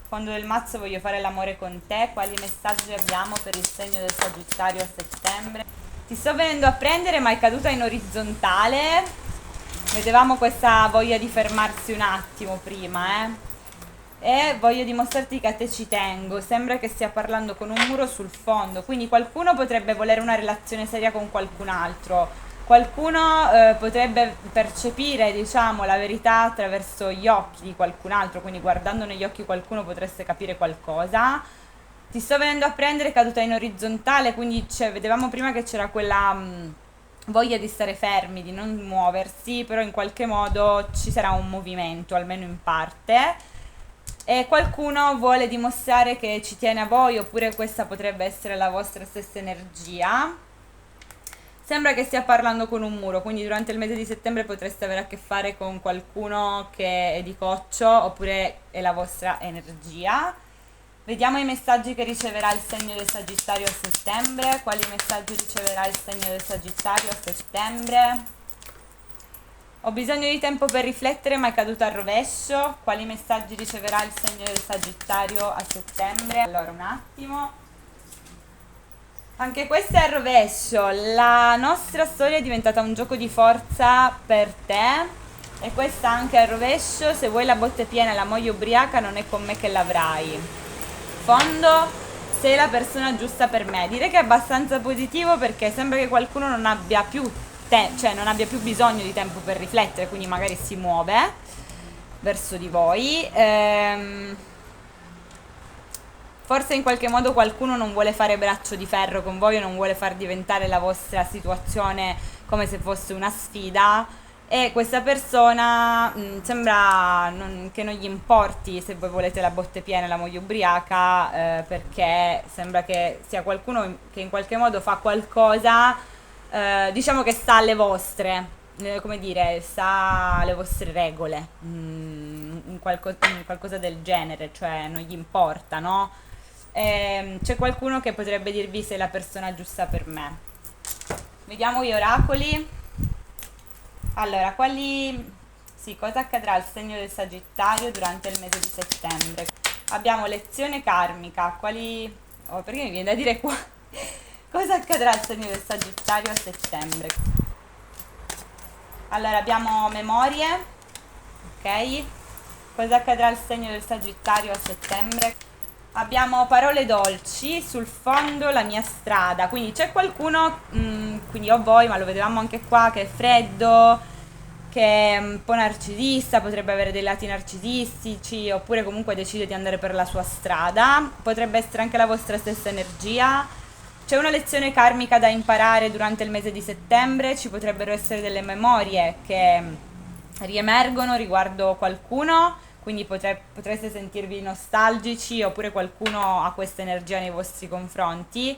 A: Fondo del mazzo, voglio fare l'amore con te. Quali messaggi abbiamo per il segno del Sagittario a settembre? Ti sto venendo a prendere, ma è caduta in orizzontale. Vedevamo questa voglia di fermarsi un attimo prima, e voglio dimostrarti che a te ci tengo. Sembra che stia parlando con un muro sul fondo, quindi qualcuno potrebbe volere una relazione seria con qualcun altro. Qualcuno potrebbe percepire, diciamo, la verità attraverso gli occhi di qualcun altro, quindi guardando negli occhi qualcuno potreste capire qualcosa. Ti sto venendo a prendere, caduta in orizzontale, quindi vedevamo prima che c'era quella voglia di stare fermi, di non muoversi, però in qualche modo ci sarà un movimento, almeno in parte. E qualcuno vuole dimostrare che ci tiene a voi, oppure questa potrebbe essere la vostra stessa energia. Sembra che stia parlando con un muro, quindi durante il mese di settembre potreste avere a che fare con qualcuno che è di coccio, oppure è la vostra energia. Vediamo i messaggi che riceverà il segno del Sagittario a settembre. Quali messaggi riceverà il segno del Sagittario a settembre? Ho bisogno di tempo per riflettere, ma è caduto al rovescio. Quali messaggi riceverà il segno del Sagittario a settembre? Allora, un attimo. Anche questo è al rovescio. La nostra storia è diventata un gioco di forza per te. E questa anche al rovescio. Se vuoi la botte piena e la moglie ubriaca, non è con me che l'avrai. Fondo, sei la persona giusta per me. Direi che è abbastanza positivo perché sembra che qualcuno non abbia più cioè non abbia più bisogno di tempo per riflettere, quindi magari si muove verso di voi. Forse in qualche modo qualcuno non vuole fare braccio di ferro con voi o non vuole far diventare la vostra situazione come se fosse una sfida, e questa persona sembra che non gli importi se voi volete la botte piena e la moglie ubriaca, perché sembra che sia qualcuno che in qualche modo fa qualcosa, diciamo che sta alle vostre, come dire, sta alle vostre regole, in qualcosa del genere, cioè non gli importa, no? C'è qualcuno che potrebbe dirvi sei la persona giusta per me. Vediamo gli oracoli. Allora, sì, cosa accadrà al segno del Sagittario durante il mese di settembre? Abbiamo lezione karmica. Oh, perché mi viene da dire qua? Cosa accadrà al segno del Sagittario a settembre? Allora, abbiamo memorie. Ok. Cosa accadrà al segno del Sagittario a settembre? Abbiamo parole dolci, sul fondo la mia strada, quindi c'è qualcuno, quindi o voi, ma lo vedevamo anche qua, che è freddo, che è un po' narcisista, potrebbe avere dei lati narcisistici, oppure comunque decide di andare per la sua strada, potrebbe essere anche la vostra stessa energia. C'è una lezione karmica da imparare durante il mese di settembre, ci potrebbero essere delle memorie che riemergono riguardo qualcuno, quindi potreste sentirvi nostalgici, oppure qualcuno ha questa energia nei vostri confronti.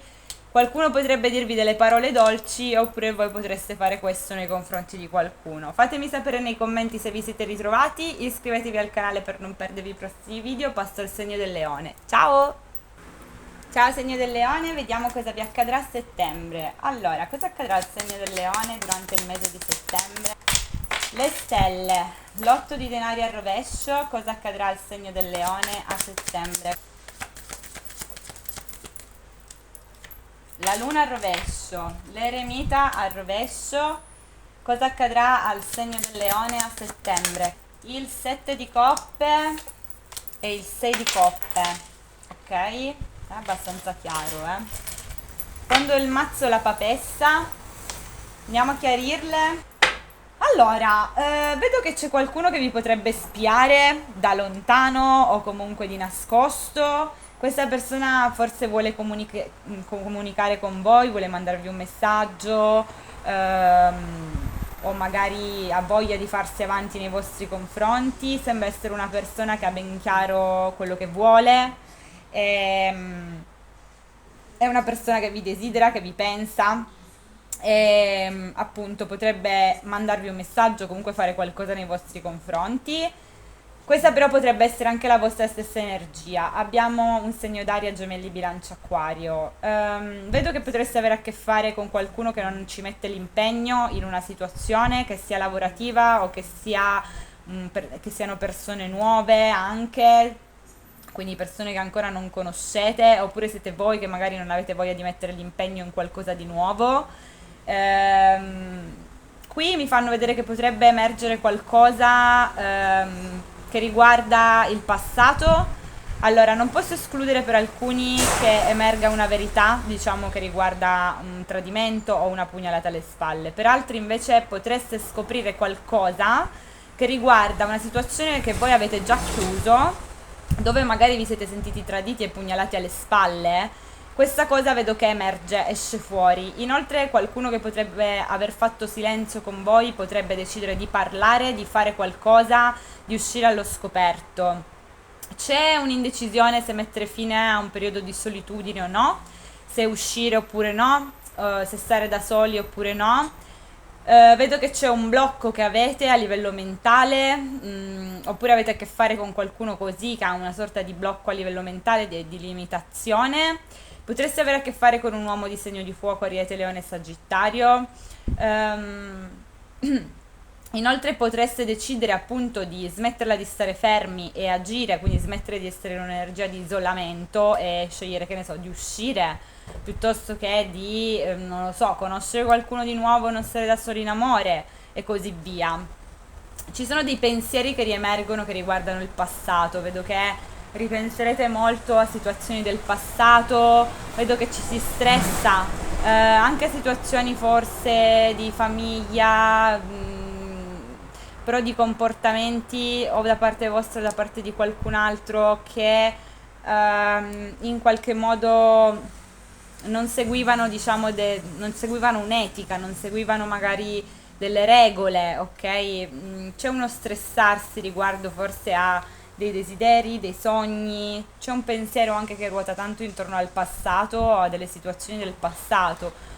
A: Qualcuno potrebbe dirvi delle parole dolci, oppure voi potreste fare questo nei confronti di qualcuno. Fatemi sapere nei commenti se vi siete ritrovati, iscrivetevi al canale per non perdervi i prossimi video. Passo al segno del leone. Ciao! Ciao segno del leone, vediamo cosa vi accadrà a settembre. Allora, cosa accadrà al segno del leone durante il mese di settembre? Le stelle, l'otto di denari al rovescio, cosa accadrà al segno del leone a settembre? La luna al rovescio, l'eremita al rovescio, cosa accadrà al segno del leone a settembre? Il 7 di coppe e il 6 di coppe, ok? È abbastanza chiaro, Quando il mazzo la papessa, andiamo a chiarirle. Allora, vedo che c'è qualcuno che vi potrebbe spiare da lontano o comunque di nascosto. Questa persona forse vuole comunicare con voi, vuole mandarvi un messaggio, o magari ha voglia di farsi avanti nei vostri confronti. Sembra essere una persona che ha ben chiaro quello che vuole. È una persona che vi desidera, che vi pensa, e appunto potrebbe mandarvi un messaggio, comunque fare qualcosa nei vostri confronti. Questa però potrebbe essere anche la vostra stessa energia. Abbiamo un segno d'aria, gemelli, bilancia, acquario. Vedo che potreste avere a che fare con qualcuno che non ci mette l'impegno in una situazione, che sia lavorativa o che che siano persone nuove anche, quindi persone che ancora non conoscete, oppure siete voi che magari non avete voglia di mettere l'impegno in qualcosa di nuovo. Qui mi fanno vedere che potrebbe emergere qualcosa che riguarda il passato. Allora, non posso escludere per alcuni che emerga una verità, diciamo, che riguarda un tradimento o una pugnalata alle spalle. Per altri invece potreste scoprire qualcosa che riguarda una situazione che voi avete già chiuso, dove magari vi siete sentiti traditi e pugnalati alle spalle. Questa cosa vedo che emerge, esce fuori. Inoltre qualcuno che potrebbe aver fatto silenzio con voi potrebbe decidere di parlare, di fare qualcosa, di uscire allo scoperto. C'è un'indecisione se mettere fine a un periodo di solitudine o no, se uscire oppure no, se stare da soli oppure no. Vedo che c'è un blocco che avete a livello mentale, oppure avete a che fare con qualcuno così che ha una sorta di blocco a livello mentale, di limitazione. Potreste avere a che fare con un uomo di segno di fuoco, Ariete, Leone, Sagittario. Inoltre potreste decidere appunto di smetterla di stare fermi e agire, quindi smettere di essere in un'energia di isolamento e scegliere, che ne so, di uscire piuttosto che di, non lo so, conoscere qualcuno di nuovo, non stare da soli in amore e così via. Ci sono dei pensieri che riemergono che riguardano il passato, vedo che ripenserete molto a situazioni del passato, vedo che ci si stressa, anche a situazioni forse di famiglia, però di comportamenti o da parte vostra o da parte di qualcun altro che in qualche modo non seguivano, diciamo, non seguivano un'etica, non seguivano magari delle regole, ok? C'è uno stressarsi riguardo forse a dei desideri, dei sogni, c'è un pensiero anche che ruota tanto intorno al passato, a delle situazioni del passato.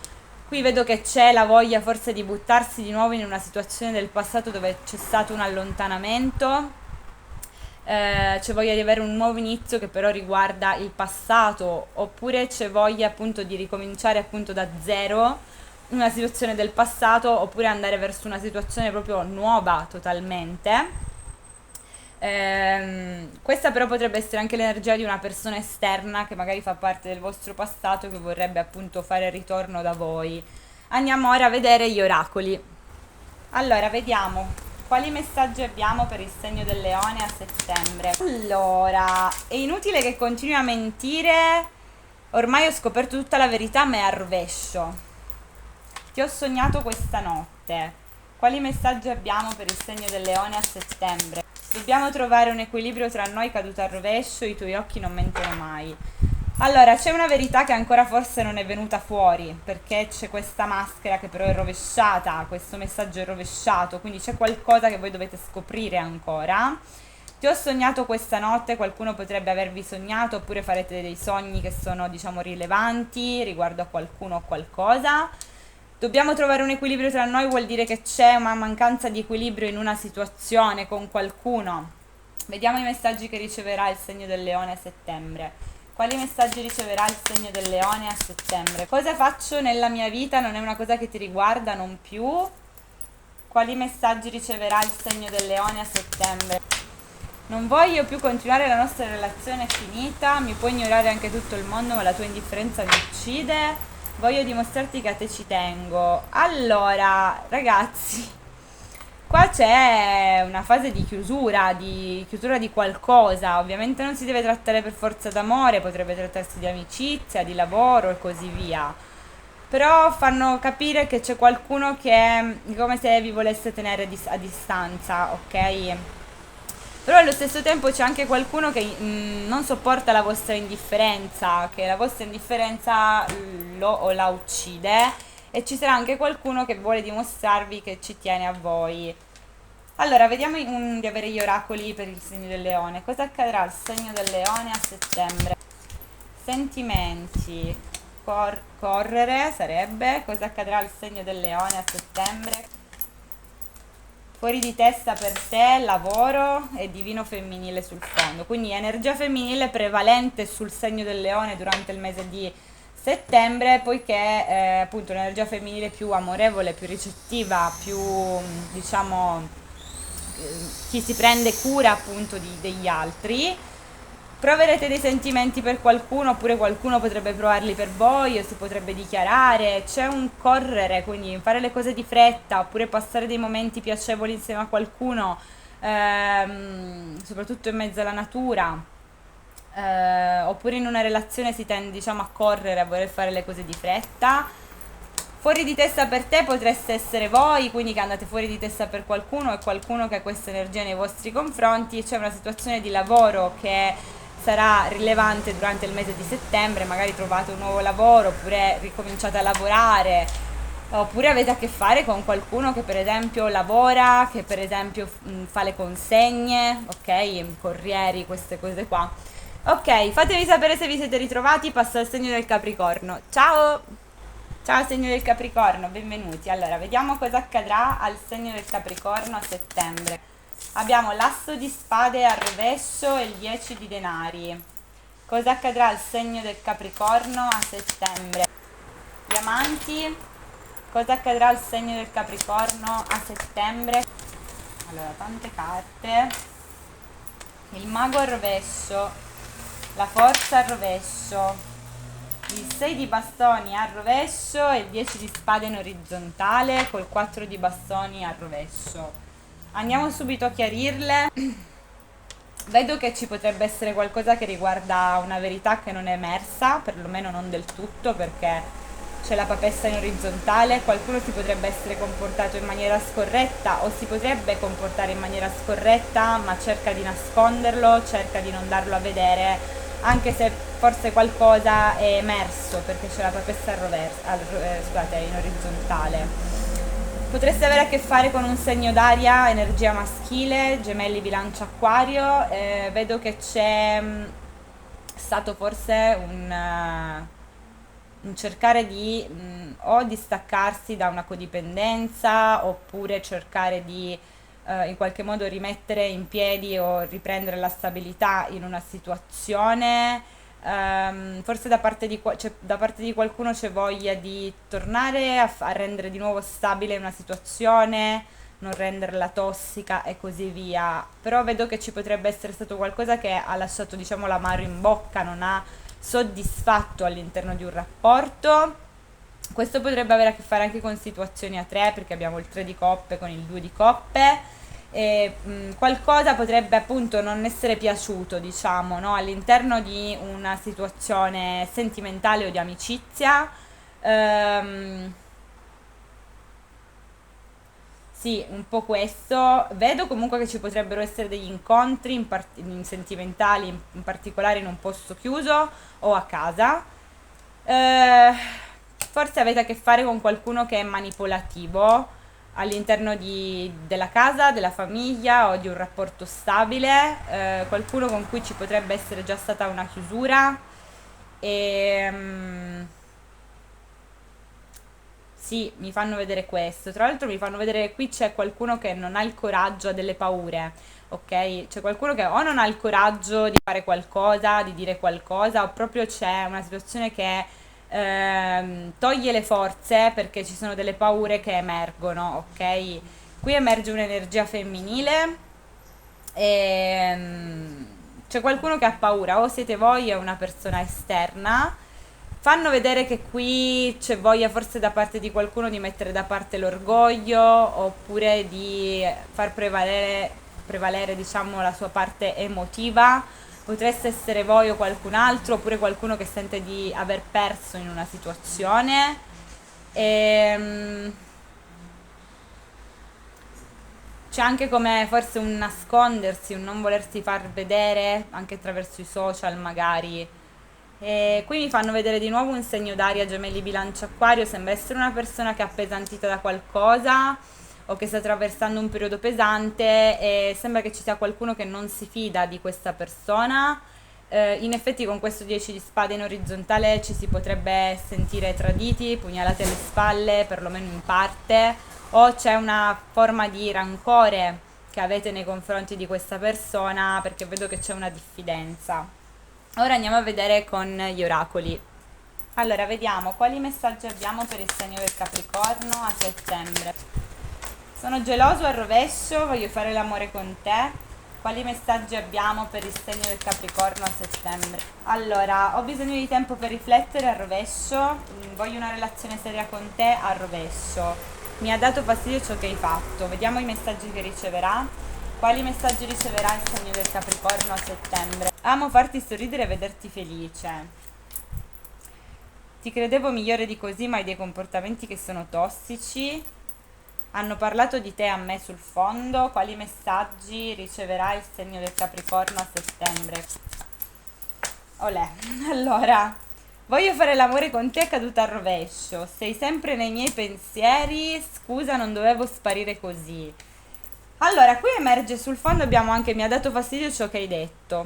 A: Qui vedo che c'è la voglia forse di buttarsi di nuovo in una situazione del passato dove c'è stato un allontanamento, c'è voglia di avere un nuovo inizio che però riguarda il passato, oppure c'è voglia appunto di ricominciare appunto da zero una situazione del passato, oppure andare verso una situazione proprio nuova totalmente. Questa però potrebbe essere anche l'energia di una persona esterna che magari fa parte del vostro passato che vorrebbe appunto fare ritorno da voi. Andiamo ora a vedere gli oracoli. Allora, vediamo quali messaggi abbiamo per il segno del leone a settembre. Allora, è inutile che continui a mentire, ormai ho scoperto tutta la verità, ma è a rovescio. Ti ho sognato questa notte. Quali messaggi abbiamo per il segno del leone a settembre? Dobbiamo trovare un equilibrio tra noi, caduta al rovescio, i tuoi occhi non mentono mai. Allora, c'è una verità che ancora forse non è venuta fuori, perché c'è questa maschera che però è rovesciata, questo messaggio è rovesciato, quindi c'è qualcosa che voi dovete scoprire ancora. Ti ho sognato questa notte, qualcuno potrebbe avervi sognato, oppure farete dei sogni che sono, diciamo, rilevanti riguardo a qualcuno o qualcosa. Dobbiamo trovare un equilibrio tra noi, vuol dire che c'è una mancanza di equilibrio in una situazione con qualcuno. Vediamo i messaggi che riceverà il segno del leone a settembre. Quali messaggi riceverà il segno del leone a settembre? Cosa faccio nella mia vita? Non è una cosa che ti riguarda, non più. Quali messaggi riceverà il segno del leone a settembre? Non voglio più continuare, la nostra relazione è finita, mi puoi ignorare anche tutto il mondo, ma la tua indifferenza mi uccide. Voglio dimostrarti che a te ci tengo. Allora, ragazzi, qua c'è una fase di chiusura di qualcosa. Ovviamente non si deve trattare per forza d'amore, potrebbe trattarsi di amicizia, di lavoro e così via. Però fanno capire che c'è qualcuno che è come se vi volesse tenere a distanza, ok? Però allo stesso tempo c'è anche qualcuno che non sopporta la vostra indifferenza, che la vostra indifferenza lo o la uccide, e ci sarà anche qualcuno che vuole dimostrarvi che ci tiene a voi. Allora, vediamo di avere gli oracoli per il segno del leone. Cosa accadrà al segno del leone a settembre? Sentimenti, correre sarebbe. Cosa accadrà al segno del leone a settembre? Fuori di testa per te, lavoro e divino femminile sul fondo. Quindi energia femminile prevalente sul segno del leone durante il mese di settembre, poiché appunto l'energia femminile più amorevole, più ricettiva, più diciamo chi si prende cura appunto degli altri. Proverete dei sentimenti per qualcuno, oppure qualcuno potrebbe provarli per voi, o si potrebbe dichiarare. C'è un correre, quindi fare le cose di fretta, oppure passare dei momenti piacevoli insieme a qualcuno, soprattutto in mezzo alla natura. Oppure in una relazione si tende, diciamo, a correre, a voler fare le cose di fretta. Fuori di testa per te potreste essere voi, quindi che andate fuori di testa per qualcuno, e qualcuno che ha questa energia nei vostri confronti. C'è una situazione di lavoro che sarà rilevante durante il mese di settembre, magari trovate un nuovo lavoro, oppure ricominciate a lavorare, oppure avete a che fare con qualcuno che per esempio lavora, che per esempio fa le consegne, ok, corrieri, queste cose qua. Ok, fatemi sapere se vi siete ritrovati, passo al segno del Capricorno. Ciao! Ciao segno del Capricorno, benvenuti. Allora, vediamo cosa accadrà al segno del Capricorno a settembre. Abbiamo l'asso di spade al rovescio e il 10 di denari. Cosa accadrà al segno del Capricorno a settembre? Diamanti. Cosa accadrà al segno del Capricorno a settembre? Allora, tante carte. Il mago al rovescio, la forza al rovescio, il 6 di bastoni al rovescio e il 10 di spade in orizzontale col 4 di bastoni al rovescio. Andiamo subito a chiarirle. Vedo che ci potrebbe essere qualcosa che riguarda una verità che non è emersa, perlomeno non del tutto, perché c'è la papessa in orizzontale, qualcuno si potrebbe essere comportato in maniera scorretta o si potrebbe comportare in maniera scorretta, ma cerca di nasconderlo, cerca di non darlo a vedere, anche se forse qualcosa è emerso, perché c'è la papessa in orizzontale. Potreste avere a che fare con un segno d'aria, energia maschile, gemelli, bilancia, acquario. Vedo che c'è stato forse un cercare di o distaccarsi da una codipendenza oppure cercare di in qualche modo rimettere in piedi o riprendere la stabilità in una situazione. Forse da parte di qualcuno c'è voglia di tornare a rendere di nuovo stabile una situazione, non renderla tossica e così via. Però vedo che ci potrebbe essere stato qualcosa che ha lasciato, diciamo, l'amaro in bocca, non ha soddisfatto all'interno di un rapporto. Questo potrebbe avere a che fare anche con situazioni a tre, perché abbiamo il 3 di coppe con il 2 di coppe. E qualcosa potrebbe appunto non essere piaciuto, diciamo, no? All'interno di una situazione sentimentale o di amicizia. Ehm, sì, un po' questo. Vedo comunque che ci potrebbero essere degli incontri sentimentali, in particolare in un posto chiuso o a casa. Eh, Forse avete a che fare con qualcuno che è manipolativo all'interno della casa, della famiglia o di un rapporto stabile, qualcuno con cui ci potrebbe essere già stata una chiusura. E, sì, mi fanno vedere questo. Tra l'altro mi fanno vedere che qui c'è qualcuno che non ha il coraggio, ha delle paure, ok? C'è qualcuno che o non ha il coraggio di fare qualcosa, di dire qualcosa, o proprio c'è una situazione che toglie le forze perché ci sono delle paure che emergono, ok? Qui emerge un'energia femminile e c'è qualcuno che ha paura, o siete voi o una persona esterna. Fanno vedere che qui c'è voglia forse da parte di qualcuno di mettere da parte l'orgoglio oppure di far prevalere, diciamo, la sua parte emotiva. Potreste essere voi o qualcun altro, oppure qualcuno che sente di aver perso in una situazione. E, c'è anche come forse un nascondersi, un non volersi far vedere, anche attraverso i social magari. E qui mi fanno vedere di nuovo un segno d'aria, gemelli, bilancia, acquario. Sembra essere una persona che è appesantita da qualcosa o che sta attraversando un periodo pesante e sembra che ci sia qualcuno che non si fida di questa persona. In effetti con questo 10 di spade in orizzontale ci si potrebbe sentire traditi, pugnalati alle spalle, perlomeno in parte, o c'è una forma di rancore che avete nei confronti di questa persona perché vedo che c'è una diffidenza. Ora andiamo a vedere con gli oracoli. Allora, vediamo quali messaggi abbiamo per il segno del Capricorno a settembre. Sono geloso al rovescio, voglio fare l'amore con te. Quali messaggi abbiamo per il segno del Capricorno a settembre? Allora, ho bisogno di tempo per riflettere al rovescio, voglio una relazione seria con te al rovescio. Mi ha dato fastidio ciò che hai fatto. Vediamo i messaggi che riceverà. Quali messaggi riceverà il segno del Capricorno a settembre? Amo farti sorridere e vederti felice. Ti credevo migliore di così, ma hai dei comportamenti che sono tossici. Hanno parlato di te a me sul fondo. Quali messaggi riceverà il segno del Capricorno a settembre? Olè, allora, voglio fare l'amore con te caduta al rovescio. Sei sempre nei miei pensieri. Scusa, non dovevo sparire così. Allora, qui emerge sul fondo, abbiamo anche mi ha dato fastidio ciò che hai detto.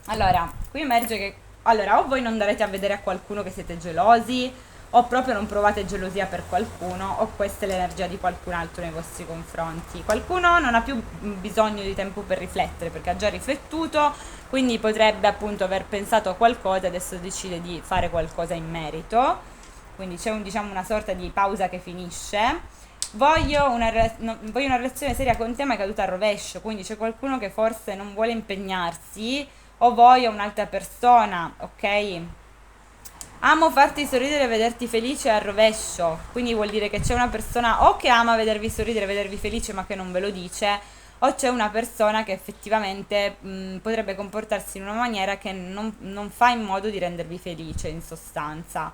A: Allora, qui emerge che allora o voi non darete a vedere a qualcuno che siete gelosi o proprio non provate gelosia per qualcuno o questa è l'energia di qualcun altro nei vostri confronti. Qualcuno non ha più bisogno di tempo per riflettere perché ha già riflettuto, quindi potrebbe appunto aver pensato a qualcosa e adesso decide di fare qualcosa in merito. Quindi c'è diciamo una sorta di pausa che finisce. voglio una relazione seria con te ma è caduta al rovescio, quindi c'è qualcuno che forse non vuole impegnarsi o voglio un'altra persona, ok? Amo farti sorridere e vederti felice al rovescio, quindi vuol dire che c'è una persona o che ama vedervi sorridere, vedervi felice ma che non ve lo dice, o c'è una persona che effettivamente potrebbe comportarsi in una maniera che non fa in modo di rendervi felice, in sostanza.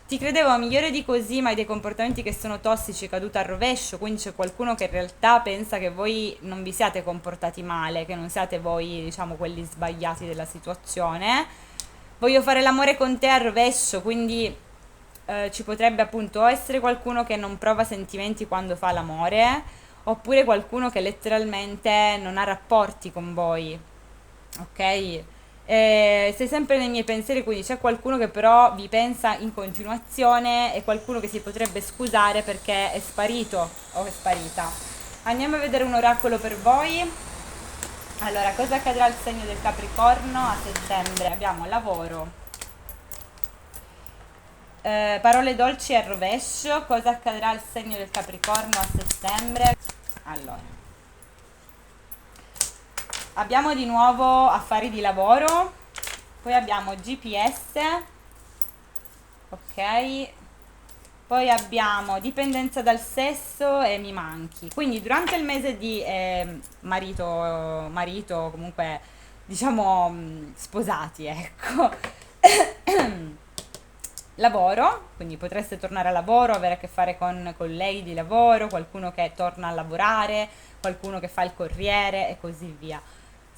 A: Ti credevo migliore di così, ma hai dei comportamenti che sono tossici, caduta al rovescio, quindi c'è qualcuno che in realtà pensa che voi non vi siate comportati male, che non siate voi, diciamo, quelli sbagliati della situazione. Voglio fare l'amore con te al rovescio, quindi ci potrebbe appunto o essere qualcuno che non prova sentimenti quando fa l'amore, oppure qualcuno che letteralmente non ha rapporti con voi, ok? Sei sempre nei miei pensieri, quindi c'è qualcuno che però vi pensa in continuazione e qualcuno che si potrebbe scusare perché è sparito o è sparita. Andiamo a vedere un oracolo per voi. Allora, cosa accadrà al segno del Capricorno a settembre? Abbiamo lavoro, parole dolci al rovescio. Cosa accadrà al segno del Capricorno a settembre? Allora, abbiamo di nuovo affari di lavoro, poi abbiamo GPS, ok? Poi abbiamo dipendenza dal sesso e mi manchi. Quindi durante il mese di marito, comunque diciamo sposati, ecco. Lavoro, quindi potreste tornare a lavoro, avere a che fare con colleghi di lavoro, qualcuno che torna a lavorare, qualcuno che fa il corriere e così via.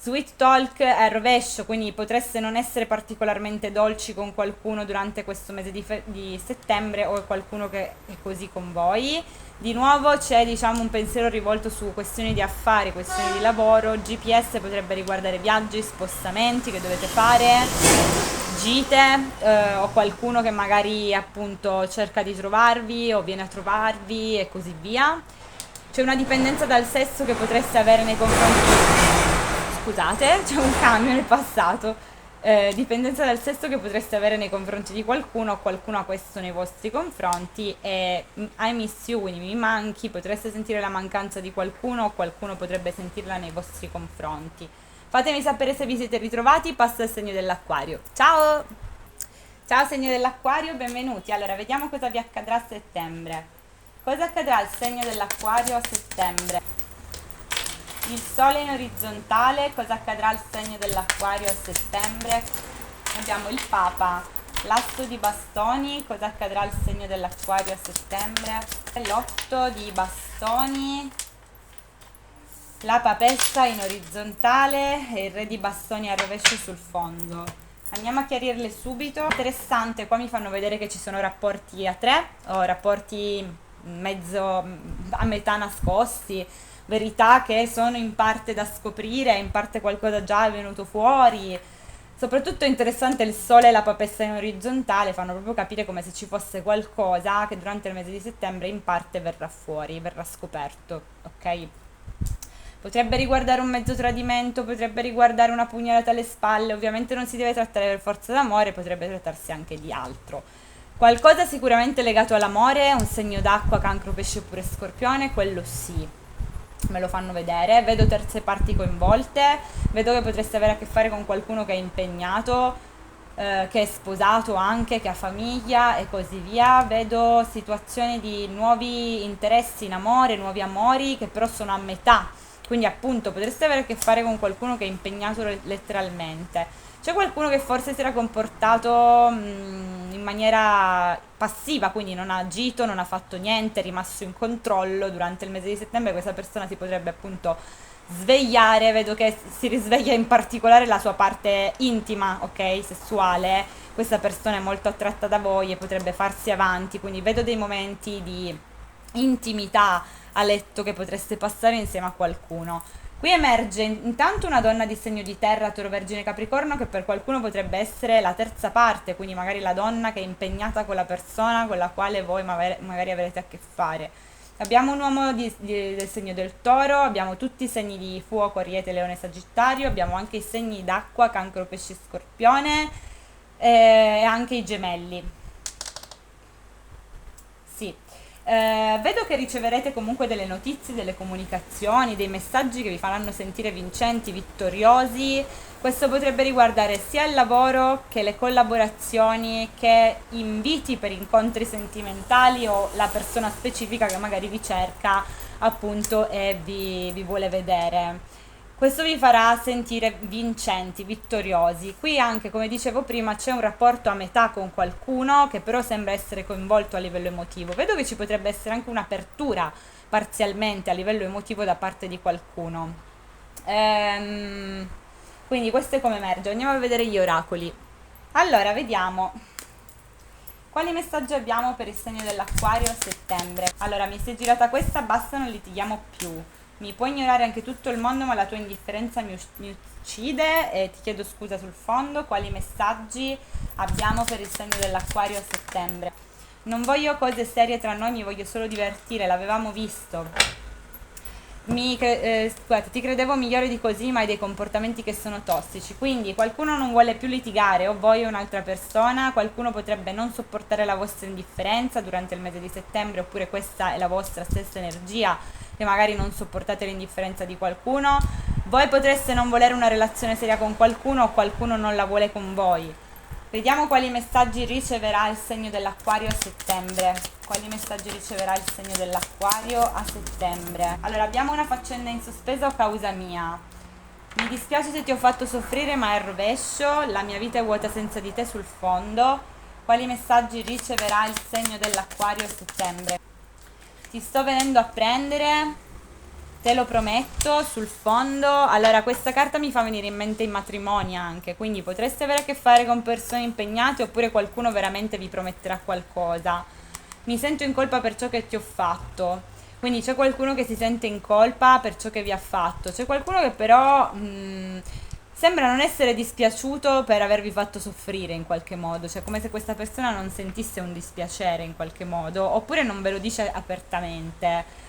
A: Sweet talk al rovescio, quindi potreste non essere particolarmente dolci con qualcuno durante questo mese di settembre o qualcuno che è così con voi. Di nuovo c'è diciamo un pensiero rivolto su questioni di affari, questioni di lavoro. GPS potrebbe riguardare viaggi, spostamenti che dovete fare, gite o qualcuno che magari appunto cerca di trovarvi o viene a trovarvi e così via. C'è una dipendenza dal sesso che potreste avere nei confronti. Scusate, c'è un cambio nel passato. Dipendenza dal sesso che potreste avere nei confronti di qualcuno o qualcuno ha questo nei vostri confronti e I miss you, quindi mi manchi, potreste sentire la mancanza di qualcuno o qualcuno potrebbe sentirla nei vostri confronti. Fatemi sapere se vi siete ritrovati, passo al segno dell'acquario. Ciao! Ciao segno dell'acquario, benvenuti. Allora, vediamo cosa vi accadrà a settembre. Cosa accadrà al segno dell'acquario a settembre? Il sole in orizzontale, cosa accadrà al segno dell'acquario a settembre? Abbiamo il papa, l'asso di bastoni, cosa accadrà al segno dell'acquario a settembre? L'otto di bastoni, la papessa in orizzontale e il re di bastoni a rovescio sul fondo. Andiamo a chiarirle subito. Interessante, qua mi fanno vedere che ci sono rapporti a tre o rapporti mezzo a metà nascosti, verità che sono in parte da scoprire, in parte qualcosa già è venuto fuori. Soprattutto è interessante il sole e la papessa in orizzontale, fanno proprio capire come se ci fosse qualcosa che durante il mese di settembre in parte verrà fuori, verrà scoperto, ok? Potrebbe riguardare un mezzo tradimento, potrebbe riguardare una pugnalata alle spalle, ovviamente non si deve trattare per forza d'amore, potrebbe trattarsi anche di altro. Qualcosa sicuramente legato all'amore, un segno d'acqua, cancro, pesce oppure scorpione, quello sì, me lo fanno vedere. Vedo terze parti coinvolte, vedo che potreste avere a che fare con qualcuno che è impegnato, che è sposato anche, che ha famiglia e così via. Vedo situazioni di nuovi interessi in amore, nuovi amori che però sono a metà, quindi appunto potreste avere a che fare con qualcuno che è impegnato letteralmente. C'è qualcuno che forse si era comportato in maniera passiva, quindi non ha agito, non ha fatto niente, è rimasto in controllo durante il mese di settembre. Questa persona si potrebbe appunto svegliare, vedo che si risveglia in particolare la sua parte intima, ok, sessuale. Questa persona è molto attratta da voi e potrebbe farsi avanti, quindi vedo dei momenti di intimità a letto che potreste passare insieme a qualcuno. Qui emerge intanto una donna di segno di terra, Toro, Vergine, Capricorno, che per qualcuno potrebbe essere la terza parte, quindi magari la donna che è impegnata con la persona con la quale voi magari avrete a che fare. Abbiamo un uomo del segno del Toro, abbiamo tutti i segni di fuoco, Ariete, Leone, Sagittario, abbiamo anche i segni d'acqua, Cancro, Pesce, Scorpione e anche i gemelli. Sì. Vedo che riceverete comunque delle notizie, delle comunicazioni, dei messaggi che vi faranno sentire vincenti, vittoriosi. Questo potrebbe riguardare sia il lavoro che le collaborazioni, che inviti per incontri sentimentali o la persona specifica che magari vi cerca appunto e vi vuole vedere. Questo vi farà sentire vincenti, vittoriosi. Qui anche, come dicevo prima, c'è un rapporto a metà con qualcuno che però sembra essere coinvolto a livello emotivo. Vedo che ci potrebbe essere anche un'apertura parzialmente a livello emotivo da parte di qualcuno. Quindi questo è come emerge. Andiamo a vedere gli oracoli. Allora, vediamo. Quali messaggi abbiamo per il segno dell'Acquario a settembre? Allora, mi si è girata questa, basta, non litighiamo più. Mi puoi ignorare anche tutto il mondo, ma la tua indifferenza mi uccide e ti chiedo scusa sul fondo. Quali messaggi abbiamo per il segno dell'Acquario a settembre? Non voglio cose serie tra noi, mi voglio solo divertire, l'avevamo visto. Scusate, ti credevo migliore di così, ma hai dei comportamenti che sono tossici. Quindi qualcuno non vuole più litigare, o voi o un'altra persona, qualcuno potrebbe non sopportare la vostra indifferenza durante il mese di settembre, oppure questa è la vostra stessa energia, che magari non sopportate l'indifferenza di qualcuno. Voi potreste non volere una relazione seria con qualcuno, o qualcuno non la vuole con voi. Vediamo quali messaggi riceverà il segno dell'Acquario a settembre. Quali messaggi riceverà il segno dell'Acquario a settembre? Allora, abbiamo una faccenda in sospeso a causa mia. Mi dispiace se ti ho fatto soffrire, ma è il rovescio. La mia vita è vuota senza di te sul fondo. Quali messaggi riceverà il segno dell'Acquario a settembre? Ti sto venendo a prendere. Te lo prometto, sul fondo. Allora, questa carta mi fa venire in mente i matrimoni anche, quindi potreste avere a che fare con persone impegnate oppure qualcuno veramente vi prometterà qualcosa. Mi sento in colpa per ciò che ti ho fatto. Quindi c'è qualcuno che si sente in colpa per ciò che vi ha fatto. C'è qualcuno che però sembra non essere dispiaciuto per avervi fatto soffrire in qualche modo. Cioè come se questa persona non sentisse un dispiacere in qualche modo, oppure non ve lo dice apertamente.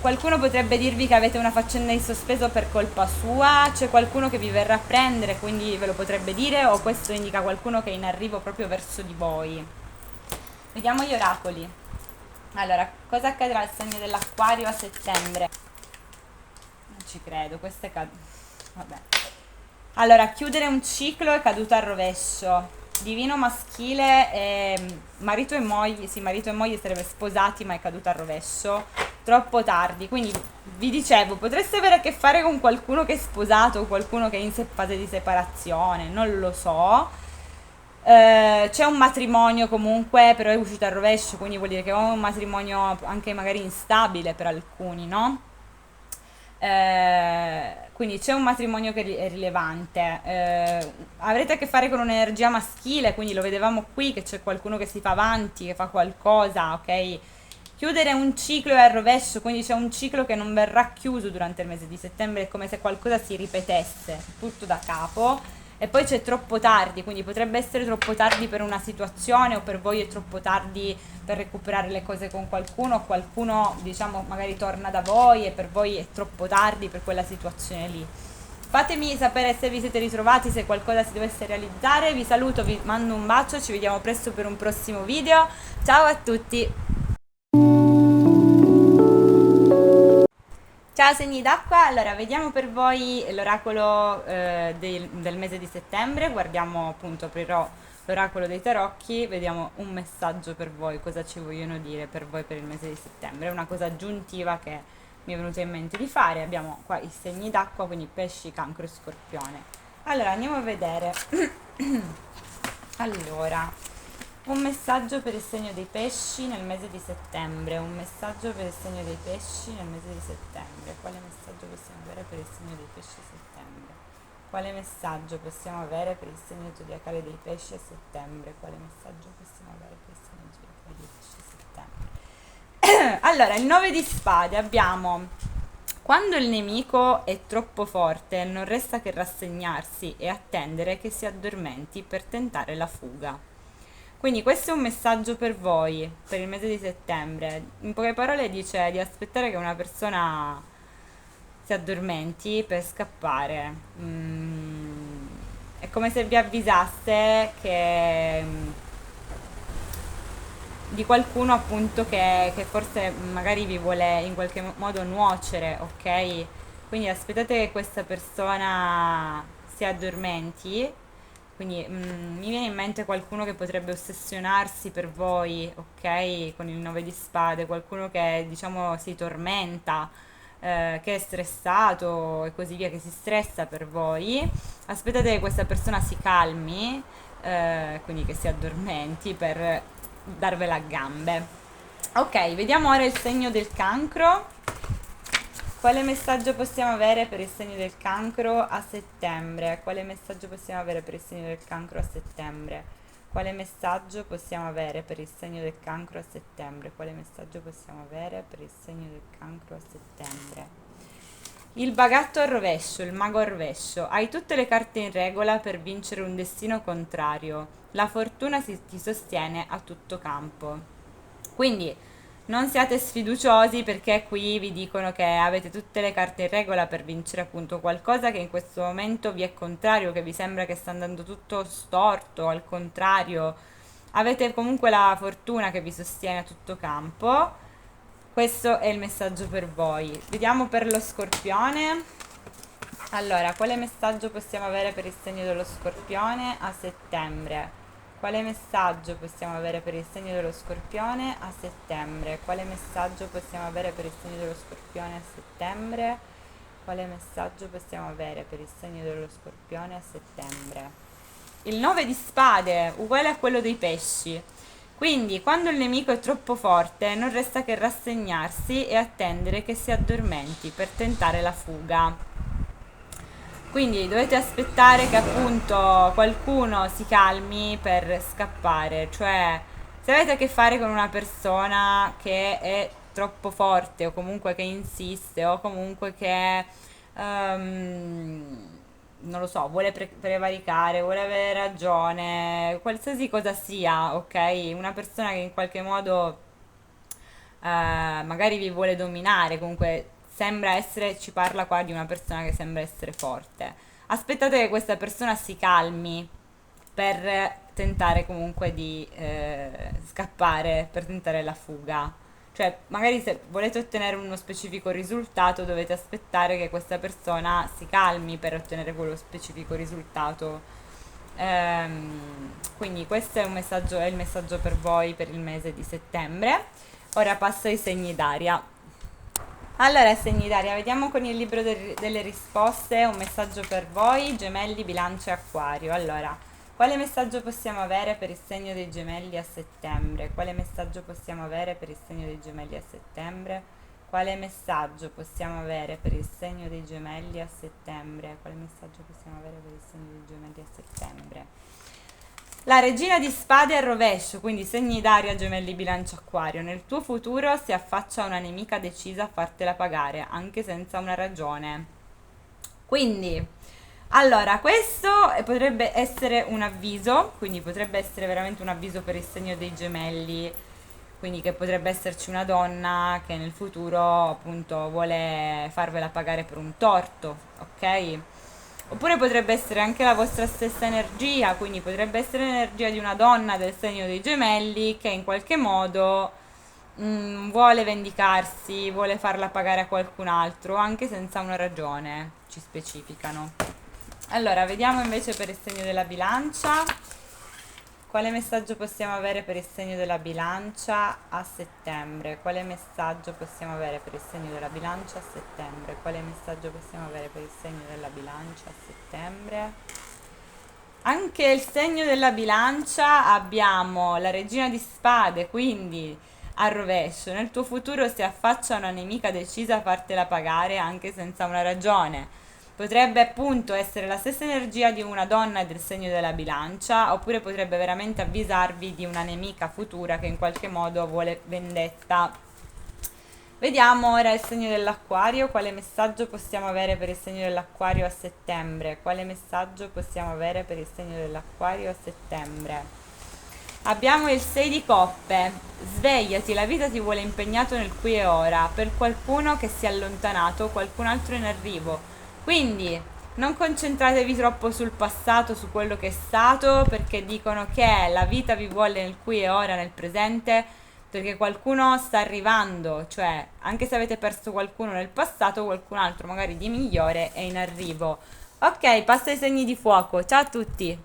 A: Qualcuno potrebbe dirvi che avete una faccenda in sospeso per colpa sua, c'è qualcuno che vi verrà a prendere, quindi ve lo potrebbe dire, o questo indica qualcuno che è in arrivo proprio verso di voi. Vediamo gli oracoli. Allora, cosa accadrà al segno dell'Acquario a settembre? Non ci credo, questo è vabbè. Allora, chiudere un ciclo è caduto al rovescio. Divino maschile, marito e moglie, sì, marito e moglie sarebbe sposati, ma è caduto al rovescio. Troppo tardi, quindi vi dicevo, potreste avere a che fare con qualcuno che è sposato o qualcuno che è in fase di separazione, non lo so. C'è un matrimonio comunque, però è uscito al rovescio, quindi vuol dire che è un matrimonio anche magari instabile per alcuni, no? Quindi c'è un matrimonio che è rilevante. Avrete a che fare con un'energia maschile, quindi lo vedevamo qui che c'è qualcuno che si fa avanti, che fa qualcosa, ok? Chiudere un ciclo è al rovescio, quindi c'è un ciclo che non verrà chiuso durante il mese di settembre, è come se qualcosa si ripetesse tutto da capo. E poi c'è troppo tardi, quindi potrebbe essere troppo tardi per una situazione o per voi è troppo tardi per recuperare le cose con qualcuno, o qualcuno diciamo magari torna da voi e per voi è troppo tardi per quella situazione lì. Fatemi sapere se vi siete ritrovati, se qualcosa si dovesse realizzare. Vi saluto, vi mando un bacio, ci vediamo presto per un prossimo video. Ciao a tutti! Ciao segni d'acqua, allora vediamo per voi l'oracolo del mese di settembre, guardiamo appunto, aprirò l'oracolo dei tarocchi, vediamo un messaggio per voi, cosa ci vogliono dire per voi per il mese di settembre, è una cosa aggiuntiva che mi è venuta in mente di fare. Abbiamo qua i segni d'acqua, quindi pesci, cancro e scorpione. Allora andiamo a vedere. Allora, un messaggio per il segno dei pesci nel mese di settembre, un messaggio per il segno dei pesci nel mese di settembre. Quale messaggio possiamo avere per il segno dei pesci a settembre? Quale messaggio possiamo avere per il segno zodiacale dei pesci a settembre? Quale messaggio possiamo avere per il segno zodiacale dei pesci a settembre? Allora, il 9 di spade abbiamo: quando il nemico è troppo forte non resta che rassegnarsi e attendere che si addormenti per tentare la fuga. Quindi questo è un messaggio per voi, per il mese di settembre. In poche parole dice di aspettare che una persona si addormenti per scappare. È come se vi avvisasse che di qualcuno appunto che forse magari vi vuole in qualche modo nuocere, ok? Quindi aspettate che questa persona si addormenti. Quindi mi viene in mente qualcuno che potrebbe ossessionarsi per voi, ok? Con il 9 di spade, qualcuno che diciamo si tormenta, che è stressato e così via, che si stressa per voi. Aspettate che questa persona si calmi, quindi che si addormenti per darvela a gambe. Ok, vediamo ora il segno del cancro. Quale messaggio possiamo avere per il segno del cancro a settembre? Quale messaggio possiamo avere per il segno del cancro a settembre? Quale messaggio possiamo avere per il segno del cancro a settembre? Quale messaggio possiamo avere per il segno del cancro a settembre? Il bagatto al rovescio, il mago al rovescio. Hai tutte le carte in regola per vincere un destino contrario. La fortuna ti sostiene a tutto campo. Quindi non siate sfiduciosi perché qui vi dicono che avete tutte le carte in regola per vincere appunto qualcosa che in questo momento vi è contrario, che vi sembra che sta andando tutto storto, al contrario. Avete comunque la fortuna che vi sostiene a tutto campo. Questo è il messaggio per voi. Vediamo per lo Scorpione. Allora, quale messaggio possiamo avere per il segno dello Scorpione a settembre? Quale messaggio possiamo avere per il segno dello Scorpione a settembre? Quale messaggio possiamo avere per il segno dello Scorpione a settembre? Quale messaggio possiamo avere per il segno dello Scorpione a settembre? Il 9 di spade, uguale a quello dei pesci. Quindi, quando il nemico è troppo forte, non resta che rassegnarsi e attendere che si addormenti per tentare la fuga. Quindi dovete aspettare che appunto qualcuno si calmi per scappare, cioè se avete a che fare con una persona che è troppo forte o comunque che insiste o comunque che non lo so, vuole prevaricare, vuole avere ragione, qualsiasi cosa sia, ok? Una persona che in qualche modo magari vi vuole dominare, comunque sembra essere, ci parla qua di una persona che sembra essere forte. Aspettate che questa persona si calmi per tentare comunque di scappare, per tentare la fuga. Cioè, magari se volete ottenere uno specifico risultato, dovete aspettare che questa persona si calmi per ottenere quello specifico risultato. Quindi questo è un messaggio, è il messaggio per voi per il mese di settembre. Ora passo ai segni d'aria. Allora, segni d'aria, vediamo con il libro delle risposte un messaggio per voi, gemelli, bilancia e acquario. Allora, quale messaggio possiamo avere per il segno dei gemelli a settembre? Quale messaggio possiamo avere per il segno dei gemelli a settembre? Quale messaggio possiamo avere per il segno dei gemelli a settembre? Quale messaggio possiamo avere per il segno dei gemelli a settembre? La regina di spade al rovescio, quindi segni d'aria, gemelli, bilancia, acquario. Nel tuo futuro si affaccia una nemica decisa a fartela pagare, anche senza una ragione. Quindi, allora, questo potrebbe essere un avviso, quindi potrebbe essere veramente un avviso per il segno dei gemelli, quindi che potrebbe esserci una donna che nel futuro appunto vuole farvela pagare per un torto, ok? Oppure potrebbe essere anche la vostra stessa energia, quindi potrebbe essere l'energia di una donna del segno dei gemelli che in qualche modo vuole vendicarsi, vuole farla pagare a qualcun altro, anche senza una ragione, ci specificano. Allora, vediamo invece per il segno della bilancia. Quale messaggio possiamo avere per il segno della bilancia a settembre? Quale messaggio possiamo avere per il segno della bilancia a settembre? Quale messaggio possiamo avere per il segno della bilancia a settembre? Anche il segno della bilancia abbiamo la regina di spade, quindi al rovescio. Nel tuo futuro si affaccia una nemica decisa a fartela pagare anche senza una ragione. Potrebbe appunto essere la stessa energia di una donna del segno della bilancia, oppure potrebbe veramente avvisarvi di una nemica futura che in qualche modo vuole vendetta. Vediamo ora il segno dell'acquario, quale messaggio possiamo avere per il segno dell'acquario a settembre? Quale messaggio possiamo avere per il segno dell'acquario a settembre? Abbiamo il 6 di coppe, svegliati, la vita ti vuole impegnato nel qui e ora, per qualcuno che si è allontanato, qualcun altro in arrivo. Quindi non concentratevi troppo sul passato, su quello che è stato, perché dicono che la vita vi vuole nel qui e ora, nel presente, perché qualcuno sta arrivando, cioè anche se avete perso qualcuno nel passato, qualcun altro magari di migliore è in arrivo. Ok, passo ai segni di fuoco. Ciao a tutti.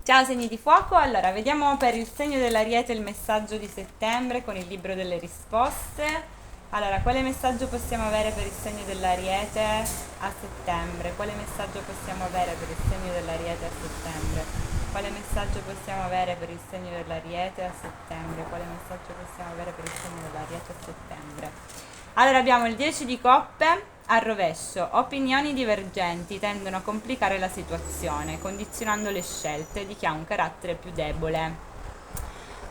A: Ciao segni di fuoco, allora vediamo per il segno dell'Ariete il messaggio di settembre con il libro delle risposte. Allora, quale messaggio possiamo avere per il segno dell'Ariete a settembre? Quale messaggio possiamo avere per il segno dell'Ariete a settembre? Quale messaggio possiamo avere per il segno dell'Ariete a settembre? Quale messaggio possiamo avere per il segno dell'Ariete a settembre? Allora abbiamo il 10 di coppe al rovescio. Opinioni divergenti tendono a complicare la situazione, condizionando le scelte di chi ha un carattere più debole.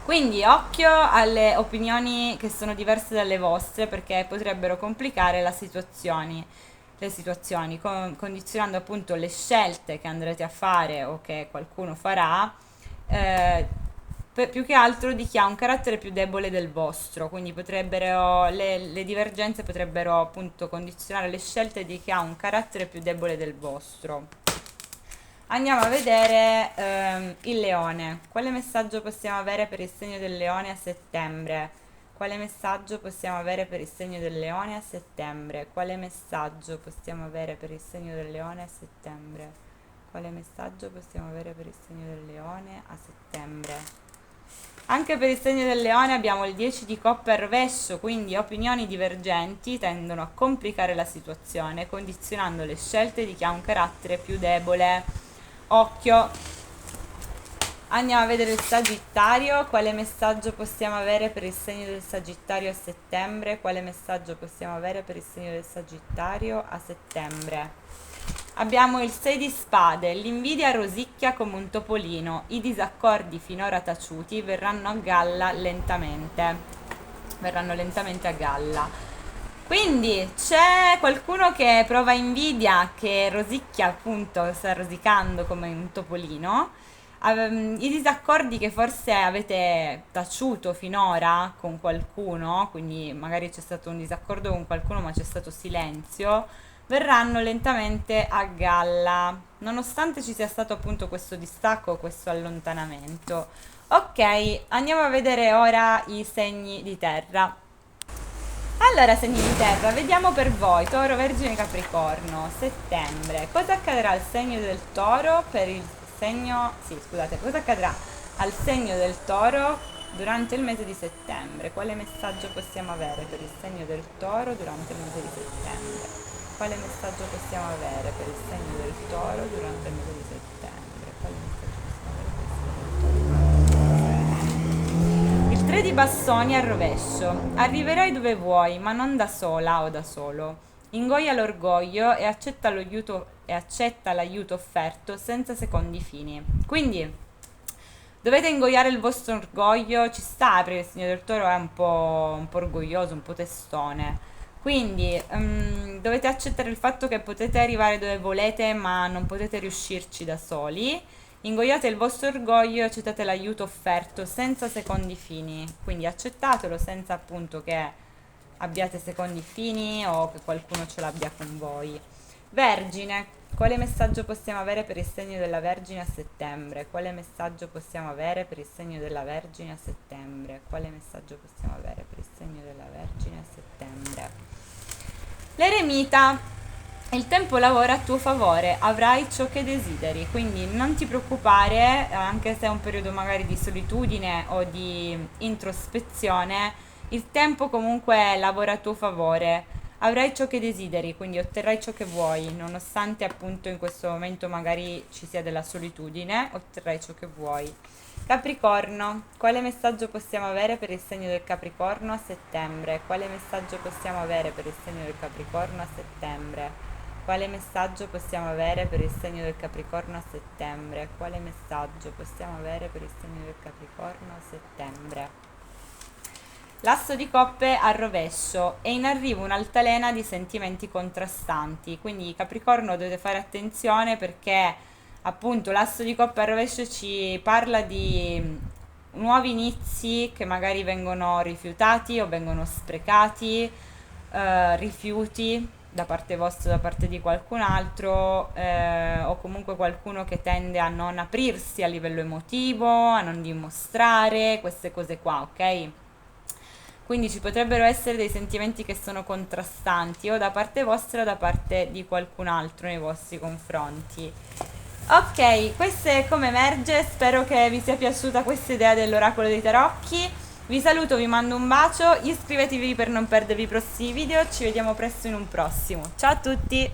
A: Quindi occhio alle opinioni che sono diverse dalle vostre perché potrebbero complicare le situazioni, condizionando appunto le scelte che andrete a fare o che qualcuno farà, eh, più che altro di chi ha un carattere più debole del vostro, quindi le divergenze potrebbero appunto condizionare le scelte di chi ha un carattere più debole del vostro. Andiamo a vedere il leone. Quale messaggio possiamo avere per il segno del leone a settembre? Quale messaggio possiamo avere per il segno del leone a settembre? Quale messaggio possiamo avere per il segno del leone a settembre? Quale messaggio possiamo avere per il segno del leone a settembre? Anche per il segno del leone abbiamo il 10 di coppe al rovescio, quindi opinioni divergenti tendono a complicare la situazione, condizionando le scelte di chi ha un carattere più debole. Occhio. Andiamo a vedere il Sagittario, quale messaggio possiamo avere per il segno del Sagittario a settembre? Quale messaggio possiamo avere per il segno del Sagittario a settembre? Abbiamo il 6 di spade, l'invidia rosicchia come un topolino, i disaccordi finora taciuti verranno lentamente a galla. Quindi c'è qualcuno che prova invidia, che rosicchia appunto, sta rosicando come un topolino. I disaccordi che forse avete taciuto finora con qualcuno, quindi magari c'è stato un disaccordo con qualcuno ma c'è stato silenzio, verranno lentamente a galla, nonostante ci sia stato appunto questo distacco, questo allontanamento. Ok, andiamo a vedere ora i segni di terra. Allora, segni di terra, vediamo per voi, Toro, Vergine, Capricorno, settembre. Cosa accadrà al segno del Toro per il segno... Sì, scusate, cosa accadrà al segno del Toro durante il mese di settembre? Quale messaggio possiamo avere per il segno del Toro durante il mese di settembre? Quale messaggio possiamo avere per il segno del Toro durante il mese di settembre? Quale messaggio possiamo avere per il segno del Toro durante il mese di settembre? Il 3 di bastoni al rovescio. Arriverai dove vuoi, ma non da sola o da solo. Ingoia l'orgoglio e accetta l'aiuto offerto senza secondi fini. Quindi dovete ingoiare il vostro orgoglio, ci sta, perché il signore del toro è un po' orgoglioso, un po' testone. Quindi dovete accettare il fatto che potete arrivare dove volete, ma non potete riuscirci da soli. Ingoiate il vostro orgoglio e accettate l'aiuto offerto senza secondi fini. Quindi accettatelo senza appunto che abbiate secondi fini o che qualcuno ce l'abbia con voi. Vergine, quale messaggio possiamo avere per il segno della Vergine a settembre? Quale messaggio possiamo avere per il segno della Vergine a settembre? Quale messaggio possiamo avere per il segno della Vergine a settembre? L'eremita, il tempo lavora a tuo favore, avrai ciò che desideri, quindi non ti preoccupare, anche se è un periodo magari di solitudine o di introspezione, il tempo comunque lavora a tuo favore, avrai ciò che desideri, quindi otterrai ciò che vuoi, nonostante appunto in questo momento magari ci sia della solitudine, otterrai ciò che vuoi. Capricorno, quale messaggio possiamo avere per il segno del Capricorno a settembre? Quale messaggio possiamo avere per il segno del Capricorno a settembre? Quale messaggio possiamo avere per il segno del Capricorno a settembre? Quale messaggio possiamo avere per il segno del Capricorno a settembre? L'asso di coppe al rovescio è in arrivo un'altalena di sentimenti contrastanti, quindi Capricorno dovete fare attenzione perché appunto l'asso di coppe al rovescio ci parla di nuovi inizi che magari vengono rifiutati o vengono sprecati, rifiuti da parte vostra, da parte di qualcun altro, o comunque qualcuno che tende a non aprirsi a livello emotivo, a non dimostrare queste cose qua, ok? quindi ci potrebbero essere dei sentimenti che sono contrastanti o da parte vostra o da parte di qualcun altro nei vostri confronti. Ok, questo è come emerge, spero che vi sia piaciuta questa idea dell'oracolo dei tarocchi. Vi saluto, vi mando un bacio, iscrivetevi per non perdervi i prossimi video, ci vediamo presto in un prossimo. Ciao a tutti!